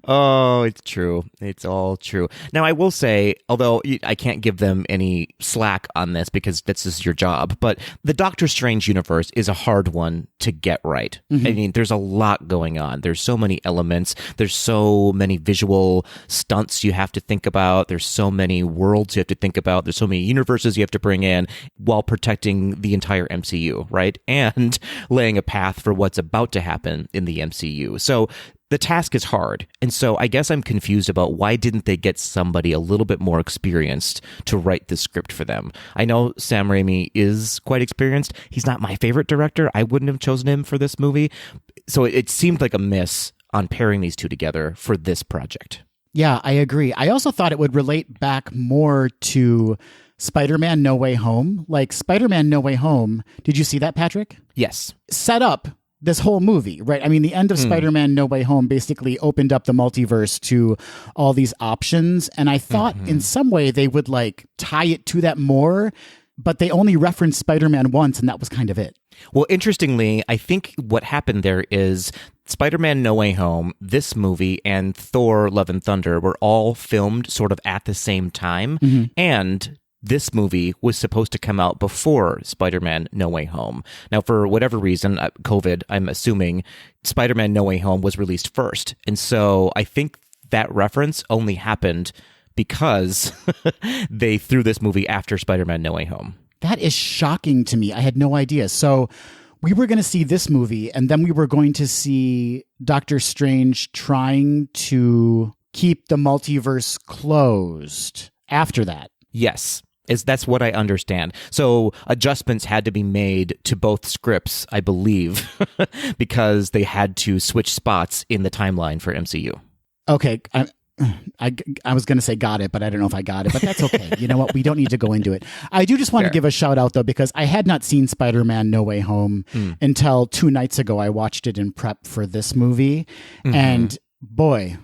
Oh, it's true. It's all true. Now, I will say, although I can't give them any slack on this because this is your job, but the Doctor Strange universe is a hard one to get right. Mm-hmm. I mean, there's a lot going on. There's so many elements. There's so many visual stunts you have to think about. There's so many worlds you have to think about. There's so many universes you have to bring in while protecting the entire MCU, right? And laying a path for what's about to happen in the MCU. So the task is hard, and so I guess I'm confused about why didn't they get somebody a little bit more experienced to write the script for them. I know Sam Raimi is quite experienced. He's not my favorite director. I wouldn't have chosen him for this movie, so it seemed like a miss on pairing these two together for this project. Yeah, I agree. I also thought it would relate back more to Spider-Man No Way Home. Like Spider-Man No Way Home, did you see that, Patrick? Yes. Set up this whole movie, right? I mean, the end of Spider-Man No Way Home basically opened up the multiverse to all these options. And I thought in some way they would like tie it to that more, but they only referenced Spider-Man once, and that was kind of it. Well, interestingly, I think what happened there is Spider-Man No Way Home, this movie, and Thor Love and Thunder were all filmed sort of at the same time. Mm-hmm. And this movie was supposed to come out before Spider-Man No Way Home. Now, for whatever reason, COVID, I'm assuming, Spider-Man No Way Home was released first. And so I think that reference only happened because they threw this movie after Spider-Man No Way Home. That is shocking to me. I had no idea. So we were going to see this movie, and then we were going to see Doctor Strange trying to keep the multiverse closed after that. Yes. That's what I understand. So adjustments had to be made to both scripts, I believe, because they had to switch spots in the timeline for MCU. Okay. I was going to say got it, but I don't know if I got it, but that's okay. You know what? We don't need to go into it. I do just want to give a shout out, though, because I had not seen Spider-Man No Way Home until 2 nights ago. I watched it in prep for this movie. Mm-hmm. And boy,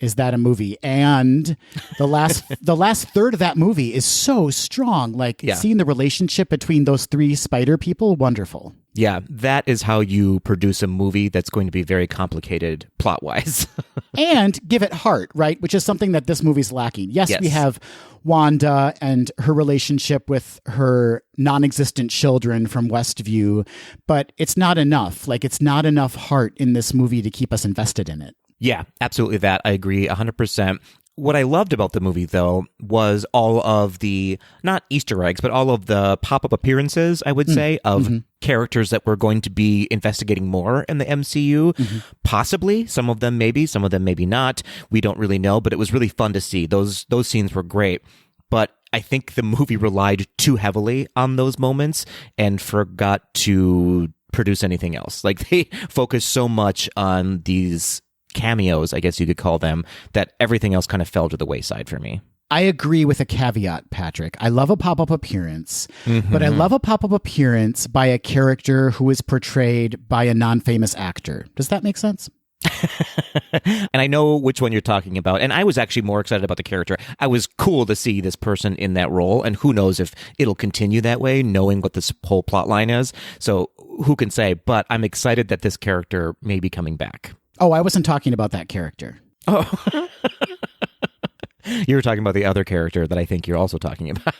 is that a movie. And the last third of that movie is so strong. Like seeing the relationship between those 3 spider people, wonderful. Yeah, that is how you produce a movie that's going to be very complicated plot-wise. And give it heart, right? Which is something that this movie's lacking. Yes, we have Wanda and her relationship with her non-existent children from Westview, but it's not enough. Like, it's not enough heart in this movie to keep us invested in it. Yeah, absolutely that. I agree 100%. What I loved about the movie, though, was all of the, not Easter eggs, but all of the pop-up appearances, I would say, of characters that we're going to be investigating more in the MCU. Mm-hmm. Possibly. Some of them maybe not. We don't really know, but it was really fun to see. Those scenes were great. But I think the movie relied too heavily on those moments and forgot to produce anything else. Like, they focused so much on these cameos, I guess you could call them, that everything else kind of fell to the wayside for me. I agree with a caveat, Patrick. I love a pop-up appearance, but I love a pop-up appearance by a character who is portrayed by a non-famous actor. Does that make sense? And I know which one you're talking about. And I was actually more excited about the character. I was cool to see this person in that role. And who knows if it'll continue that way, knowing what this whole plot line is. So who can say? But I'm excited that this character may be coming back. Oh, I wasn't talking about that character. Oh. You were talking about the other character that I think you're also talking about.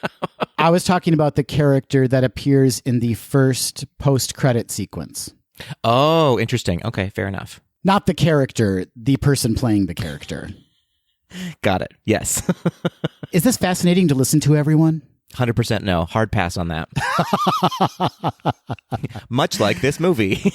I was talking about the character that appears in the first post-credit sequence. Oh, interesting. Okay, fair enough. Not the character, the person playing the character. Got it. Yes. Is this fascinating to listen to, everyone? 100% no. Hard pass on that. Much like this movie.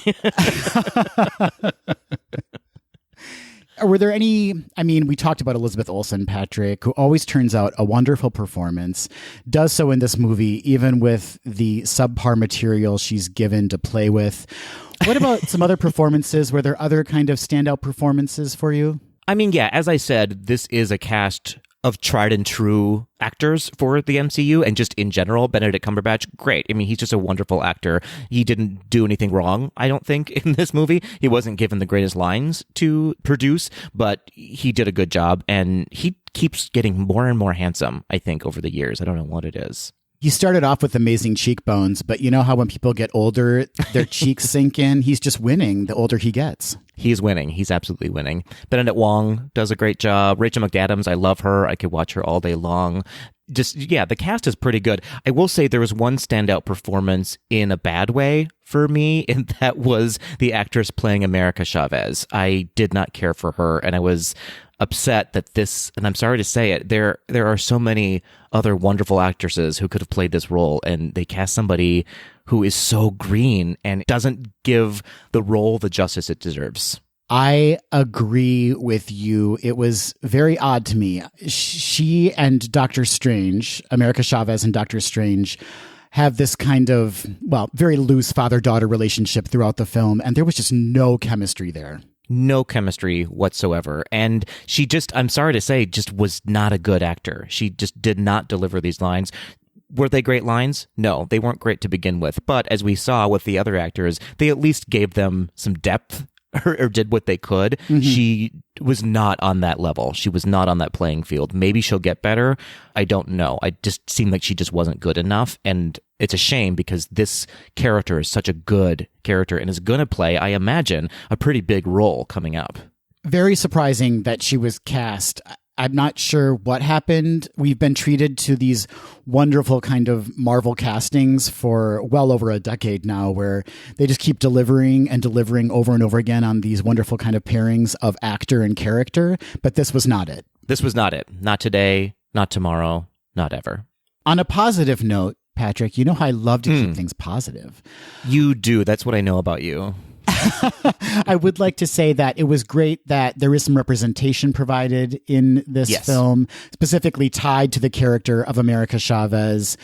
Were there any, I mean, we talked about Elizabeth Olsen, Patrick, who always turns out a wonderful performance, does so in this movie, even with the subpar material she's given to play with. What about some other performances? Were there other kind of standout performances for you? I mean, yeah, as I said, this is a cast of tried and true actors for the MCU and just in general. Benedict Cumberbatch, great. I mean, he's just a wonderful actor. He didn't do anything wrong, I don't think, in this movie. He wasn't given the greatest lines to produce, but he did a good job, and he keeps getting more and more handsome, I think, over the years. I don't know what it is. He started off with amazing cheekbones, but you know how when people get older, their cheeks sink in? He's just winning the older he gets. He's winning. He's absolutely winning. Benedict Wong does a great job. Rachel McAdams, I love her. I could watch her all day long. Just, yeah, the cast is pretty good. I will say there was one standout performance in a bad way for me, and that was the actress playing America Chavez. I did not care for her, and I was upset that this, and I'm sorry to say it, there are so many other wonderful actresses who could have played this role, and they cast somebody who is so green and doesn't give the role the justice it deserves. I agree with you. It was very odd to me. She and Doctor Strange, America Chavez and Doctor Strange, have this kind of, well, very loose father-daughter relationship throughout the film, and there was just no chemistry there. No chemistry whatsoever. And she just, I'm sorry to say, just was not a good actor. She just did not deliver these lines. Were they great lines? No, they weren't great to begin with. But as we saw with the other actors, they at least gave them some depth or did what they could. Mm-hmm. She was not on that level. She was not on that playing field. Maybe she'll get better. I don't know. I just seemed like she just wasn't good enough. And it's a shame because this character is such a good character and is going to play, I imagine, a pretty big role coming up. Very surprising that she was cast. I'm not sure what happened. We've been treated to these wonderful kind of Marvel castings for well over a decade now, where they just keep delivering and delivering over and over again on these wonderful kind of pairings of actor and character. But this was not it. This was not it. Not today, not tomorrow, not ever. On a positive note, Patrick, you know how I love to keep things positive. You do. That's what I know about you. I would like to say that it was great that there is some representation provided in this film, specifically tied to the character of America Chavez.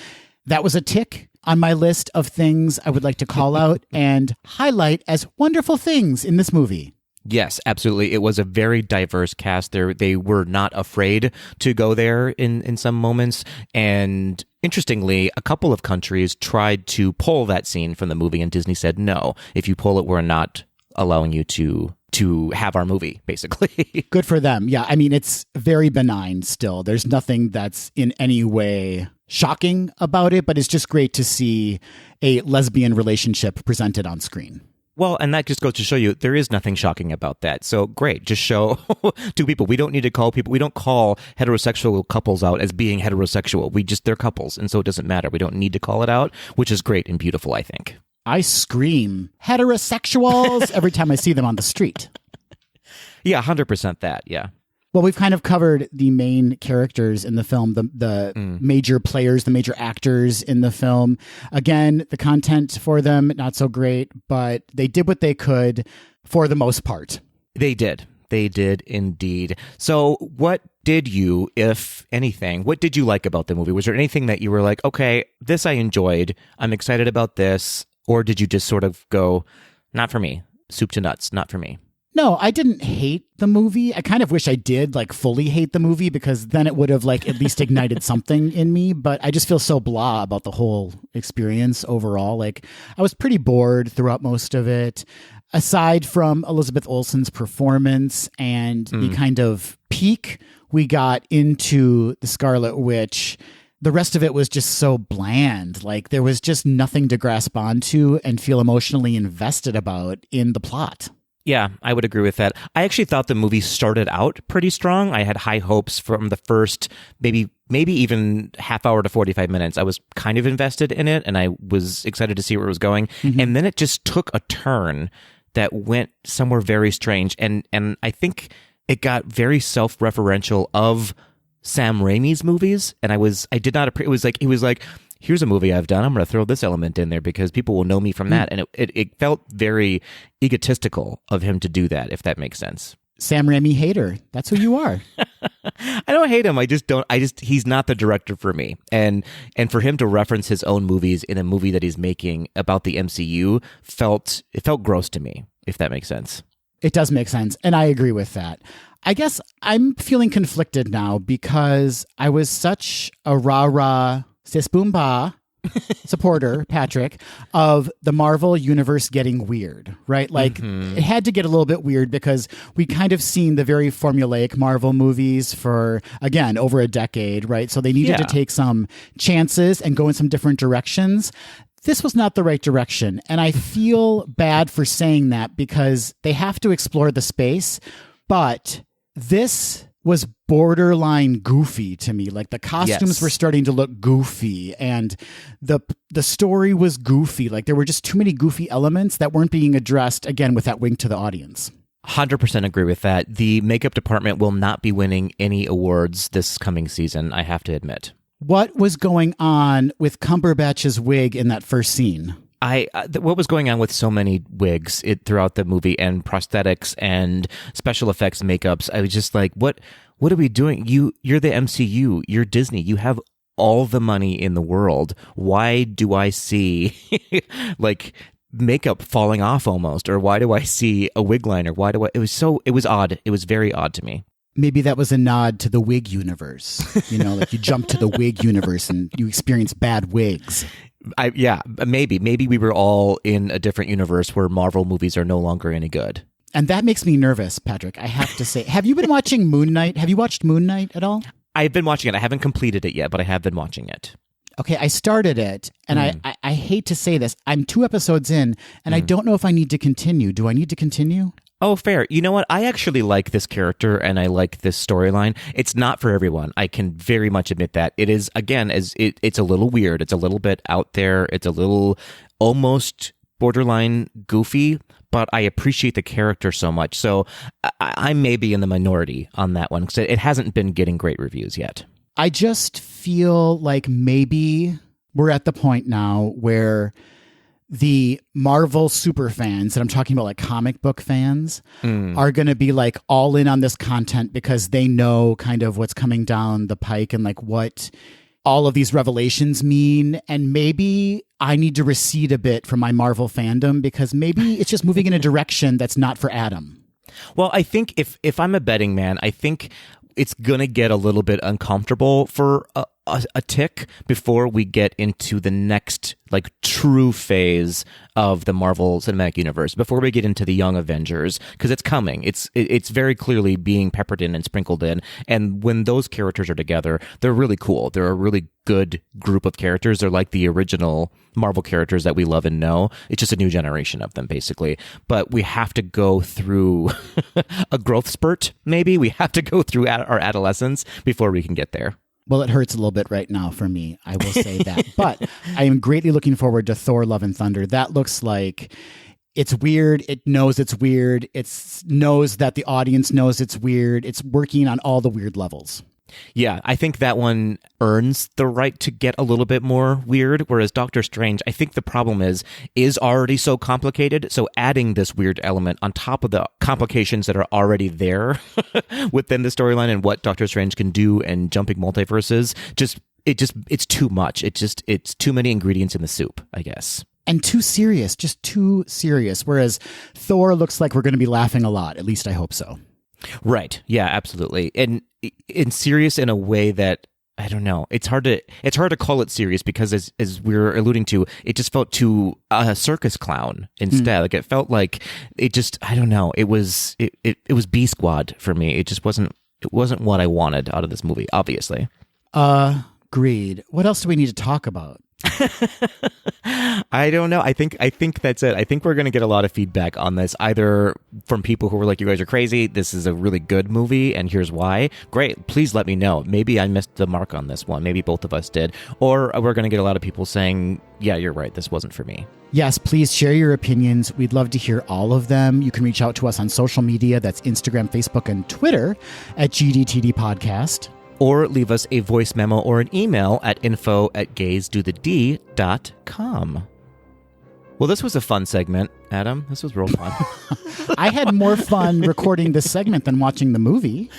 That was a tick on my list of things I would like to call out and highlight as wonderful things in this movie. Yes, absolutely. It was a very diverse cast. They were not afraid to go there in some moments. And interestingly, a couple of countries tried to pull that scene from the movie, and Disney said, no, if you pull it, we're not allowing you to have our movie, basically. Good for them. Yeah, I mean, it's very benign still. There's nothing that's in any way shocking about it, but it's just great to see a lesbian relationship presented on screen. Well, and that just goes to show you there is nothing shocking about that. So great, just show two people. We don't need to call people. We don't call heterosexual couples out as being heterosexual. They're couples, and so it doesn't matter. We don't need to call it out, which is great and beautiful, I think. I scream heterosexuals every time I see them on the street. Yeah, 100% that. Yeah. Well, we've kind of covered the main characters in the film, the major players, the major actors in the film. Again, the content for them, not so great, but they did what they could for the most part. They did. They did indeed. So what did you, if anything, what did you like about the movie? Was there anything that you were like, okay, this I enjoyed, I'm excited about this, or did you just sort of go, not for me, soup to nuts, not for me? No, I didn't hate the movie. I kind of wish I did fully hate the movie, because then it would have at least ignited something in me. But I just feel so blah about the whole experience overall. I was pretty bored throughout most of it. Aside from Elizabeth Olsen's performance and the kind of peak we got into the Scarlet Witch, the rest of it was just so bland. There was just nothing to grasp onto and feel emotionally invested about in the plot. Yeah, I would agree with that. I actually thought the movie started out pretty strong. I had high hopes from the first maybe even half hour to 45 minutes. I was kind of invested in it, and I was excited to see where it was going. Mm-hmm. And then it just took a turn that went somewhere very strange. And I think it got very self-referential of Sam Raimi's movies. And I did not appreciate. It was like, here's a movie I've done. I'm going to throw this element in there because people will know me from that. And it felt very egotistical of him to do that, if that makes sense. Sam Raimi hater. That's who you are. I don't hate him. He's not the director for me. And for him to reference his own movies in a movie that he's making about the MCU felt gross to me, if that makes sense. It does make sense. And I agree with that. I guess I'm feeling conflicted now because I was such a rah-rah sis boom ba supporter, Patrick, of the Marvel universe getting weird, right? Like, it had to get a little bit weird because we kind of seen the very formulaic Marvel movies for, again, over a decade, right? So they needed to take some chances and go in some different directions. This was not the right direction. And I feel bad for saying that because they have to explore the space, but this was borderline goofy to me. Like the costumes were starting to look goofy and the story was goofy. Like there were just too many goofy elements that weren't being addressed, again, with that wink to the audience. 100% agree with that. The makeup department will not be winning any awards this coming season, I have to admit. What was going on with Cumberbatch's wig in that first scene? What was going on with so many wigs throughout the movie and prosthetics and special effects makeups? I was just like, what are we doing? You're the MCU. You're Disney. You have all the money in the world. Why do I see like makeup falling off almost? Or why do I see a wig liner? It was odd. It was very odd to me. Maybe that was a nod to the wig universe. You know, like you jump to the wig universe and you experience bad wigs. Maybe we were all in a different universe where Marvel movies are no longer any good. And that makes me nervous, Patrick, I have to say. Have you been watching Moon Knight? Have you watched Moon Knight at all? I've been watching it. I haven't completed it yet, but I have been watching it. Okay, I started it, and I hate to say this. I'm 2 episodes in, and I don't know if I need to continue. Do I need to continue? Oh, fair. You know what? I actually like this character and I like this storyline. It's not for everyone. I can very much admit that. It is, again, it's a little weird. It's a little bit out there. It's a little almost borderline goofy, but I appreciate the character so much. So I may be in the minority on that one because it hasn't been getting great reviews yet. I just feel like maybe we're at the point now where the Marvel super fans, and I'm talking about like comic book fans, are going to be like all in on this content because they know kind of what's coming down the pike and like what all of these revelations mean. And maybe I need to recede a bit from my Marvel fandom because maybe it's just moving in a direction that's not for Adam. Well, I think if I'm a betting man, I think it's going to get a little bit uncomfortable for a tick before we get into the next like true phase of the Marvel Cinematic Universe, before we get into the Young Avengers, because it's coming. It's very clearly being peppered in and sprinkled in. And when those characters are together, they're really cool. They're a really good group of characters. They're like the original Marvel characters that we love and know. It's just a new generation of them, basically. But we have to go through a growth spurt, maybe. We have to go through our adolescence before we can get there. Well, it hurts a little bit right now for me, I will say that. But I am greatly looking forward to Thor Love and Thunder. That looks like it's weird. It knows it's weird. It knows that the audience knows it's weird. It's working on all the weird levels. Yeah, I think that one earns the right to get a little bit more weird, whereas Doctor Strange, I think the problem is already so complicated, so adding this weird element on top of the complications that are already there within the storyline and what Doctor Strange can do and jumping multiverses, it's too much. It's too many ingredients in the soup, I guess. And too serious, just too serious, whereas Thor looks like we're going to be laughing a lot, at least I hope so. Right. Yeah, absolutely. And serious in a way that, I don't know, it's hard to call it serious because as we were alluding to, it just felt too a circus clown instead. Like it felt like it just, I don't know, it was B Squad for me. It wasn't what I wanted out of this movie, obviously. Agreed. What else do we need to talk about? I don't know. I think that's it. I think we're going to get a lot of feedback on this, either from people who were like, you guys are crazy, this is a really good movie, and here's why. Great. Please let me know. Maybe I missed the mark on this one. Maybe both of us did. Or we're going to get a lot of people saying, yeah, you're right, this wasn't for me. Yes, please share your opinions. We'd love to hear all of them. You can reach out to us on social media. That's Instagram, Facebook, and Twitter at GDTD Podcast. Or leave us a voice memo or an email at info@gaysdothed.com. Well, this was a fun segment, Adam. This was real fun. I had more fun recording this segment than watching the movie.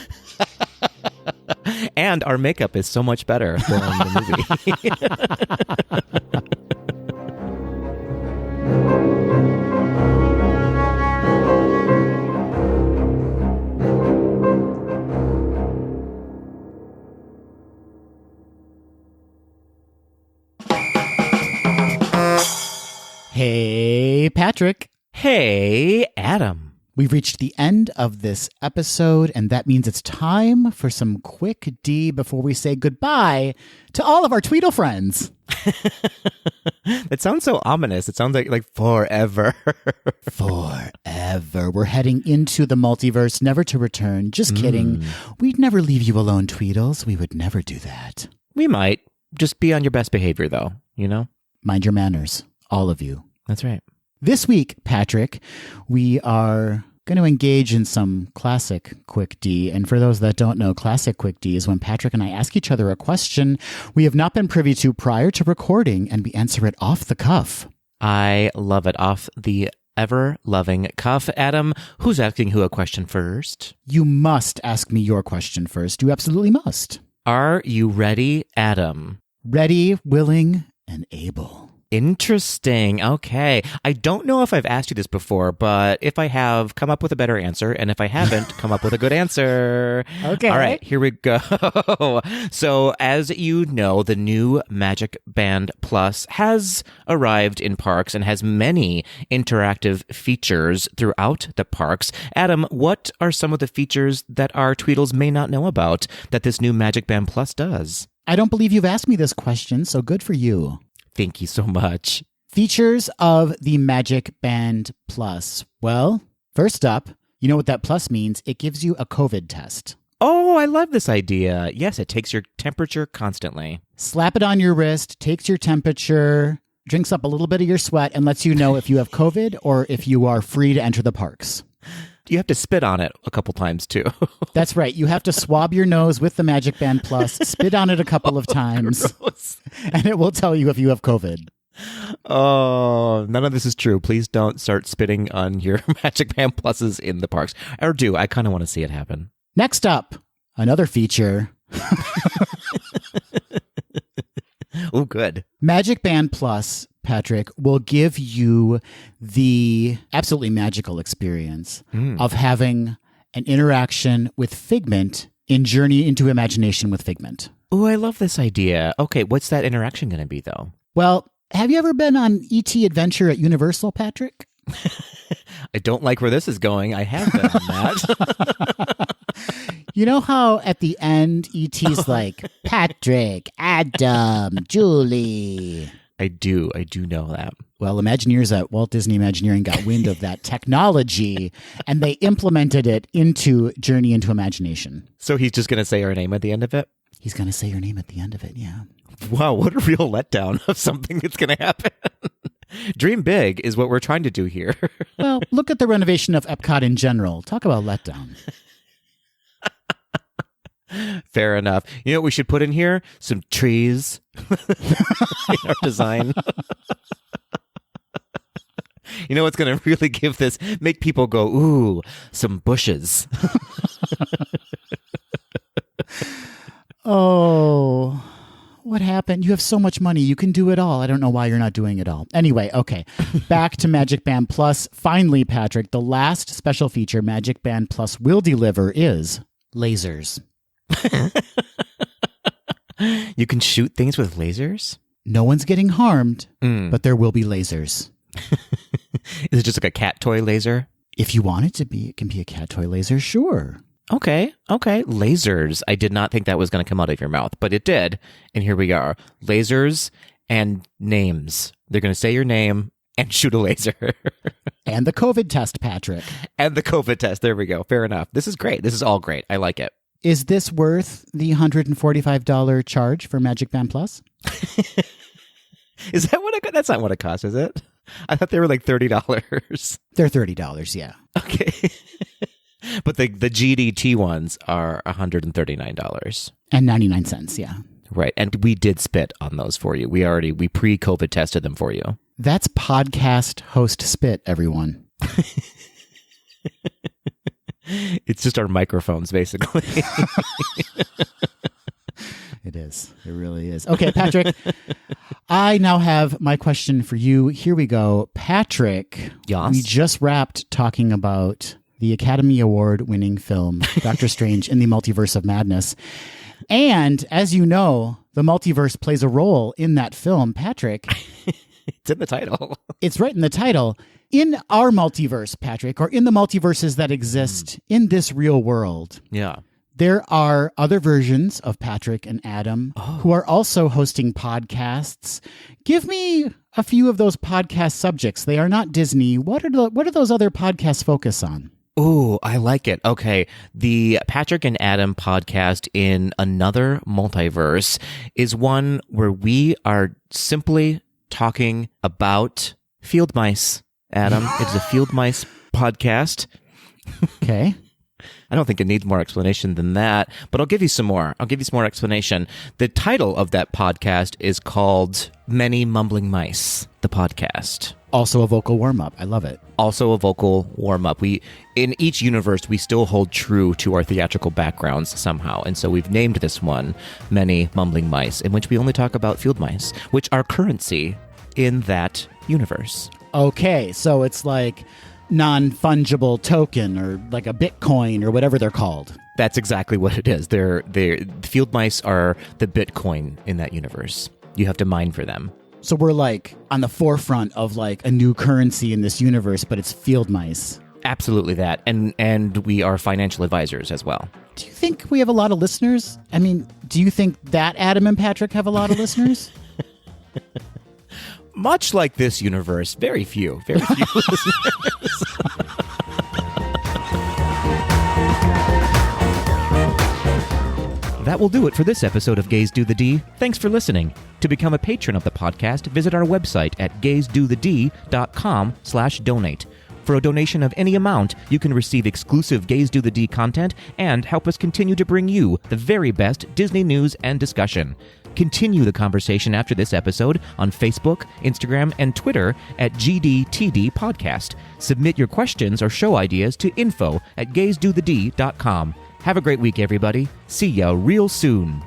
And our makeup is so much better than the movie. Hey, Patrick. Hey, Adam. We've reached the end of this episode, and that means it's time for some quick D before we say goodbye to all of our Tweedle friends. It sounds so ominous. It sounds like forever. Forever. We're heading into the multiverse, never to return. Just kidding. We'd never leave you alone, Tweedles. We would never do that. We might. Just be on your best behavior, though, you know? Mind your manners, all of you. That's right. This week, Patrick, we are going to engage in some classic Quick D. And for those that don't know, classic Quick D is when Patrick and I ask each other a question we have not been privy to prior to recording, and we answer it off the cuff. I love it. Off the ever-loving cuff. Adam, who's asking who a question first? You must ask me your question first. You absolutely must. Are you ready, Adam? Ready, willing, and able. Interesting. Okay. I don't know if I've asked you this before, but if I have, come up with a better answer. And if I haven't, come up with a good answer. Okay. All right, here we go. So as you know, the new Magic Band Plus has arrived in parks and has many interactive features throughout the parks. Adam, what are some of the features that our Tweedles may not know about that this new Magic Band Plus does? I don't believe you've asked me this question, so good for you. Thank you so much. Features of the Magic Band Plus. Well, first up, you know what that plus means? It gives you a COVID test. Oh, I love this idea. Yes, it takes your temperature constantly. Slap it on your wrist, takes your temperature, drinks up a little bit of your sweat, and lets you know if you have COVID or if you are free to enter the parks. You have to spit on it a couple times, too. That's right. You have to swab your nose with the Magic Band Plus, spit on it a couple of times, and it will tell you if you have COVID. Oh, none of this is true. Please don't start spitting on your Magic Band Pluses in the parks. Or do. I kind of want to see it happen. Next up, another feature. Oh, good. Magic Band Plus, Patrick, will give you the absolutely magical experience of having an interaction with Figment in Journey into Imagination with Figment. Oh, I love this idea. Okay, what's that interaction going to be, though? Well, have you ever been on E.T. Adventure at Universal, Patrick? I don't like where this is going. I have been on that. You know how at the end, E.T.'s like, Patrick, Adam, Julie. I do know that. Well, Imagineers at Walt Disney Imagineering got wind of that technology, and they implemented it into Journey into Imagination. So he's just going to say our name at the end of it? He's going to say your name at the end of it, yeah. Wow, what a real letdown of something that's going to happen. Dream big is what we're trying to do here. Well, look at the renovation of Epcot in general. Talk about letdown. Fair enough. You know what we should put in here? Some trees in our design. You know what's going to really give this, make people go, ooh, some bushes. Oh, what happened? You have so much money. You can do it all. I don't know why you're not doing it all. Anyway, okay. Back to Magic Band Plus. Finally, Patrick, the last special feature Magic Band Plus will deliver is lasers. You can shoot things with lasers? No one's getting harmed, but there will be lasers. Is it just like a cat toy laser? If you want it to be, it can be a cat toy laser, sure. Okay. Lasers. I did not think that was going to come out of your mouth, but it did. And here we are. Lasers and names. They're going to say your name and shoot a laser. And the COVID test, Patrick. And the COVID test. There we go. Fair enough. This is great. This is all great. I like it. Is this worth the $145 charge for Magic Band Plus? Is that what it cost? That's not what it costs, is it? I thought they were like $30. They're $30, yeah. Okay. But the GDT ones are $139. And 99 cents, yeah. Right. And we did spit on those for you. We pre-COVID tested them for you. That's podcast host spit, everyone. It's just our microphones, basically. It is. It really is. Okay, Patrick, I now have my question for you. Here we go. Patrick, yes. We just wrapped talking about the Academy Award winning film, Doctor Strange in the Multiverse of Madness. And as you know, the multiverse plays a role in that film. Patrick, It's in the title. It's right in the title. In our multiverse, Patrick, or in the multiverses that exist in this real world, Yeah. there are other versions of Patrick and Adam who are also hosting podcasts. Give me a few of those podcast subjects. They are not Disney. What are those other podcasts focus on? Ooh, I like it. Okay. The Patrick and Adam podcast in another multiverse is one where we are simply talking about field mice, Adam. It's a field mice podcast. Okay. I don't think it needs more explanation than that, but I'll give you some more. I'll give you some more explanation. The title of that podcast is called Many Mumbling Mice, the podcast. Also a vocal warm-up. I love it. Also a vocal warm-up. In each universe, we still hold true to our theatrical backgrounds somehow. And so we've named this one Many Mumbling Mice, in which we only talk about field mice, which are currency in that universe. Okay, so it's like non-fungible token or like a Bitcoin or whatever they're called. That's exactly what it is. They're field mice are the Bitcoin in that universe. You have to mine for them. So we're like on the forefront of like a new currency in this universe, but it's field mice. Absolutely that. And we are financial advisors as well. Do you think we have a lot of listeners? I mean, do you think that Adam and Patrick have a lot of listeners? Much like this universe, very few listeners. That will do it for this episode of Gaze Do the D. Thanks for listening. To become a patron of the podcast, visit our website at gazedothed.com/donate. For a donation of any amount, you can receive exclusive Gaze Do the D content and help us continue to bring you the very best Disney news and discussion. Continue the conversation after this episode on Facebook, Instagram, and Twitter at GDTD Podcast. Submit your questions or show ideas to info@gazedothed.com. Have a great week, everybody. See ya real soon.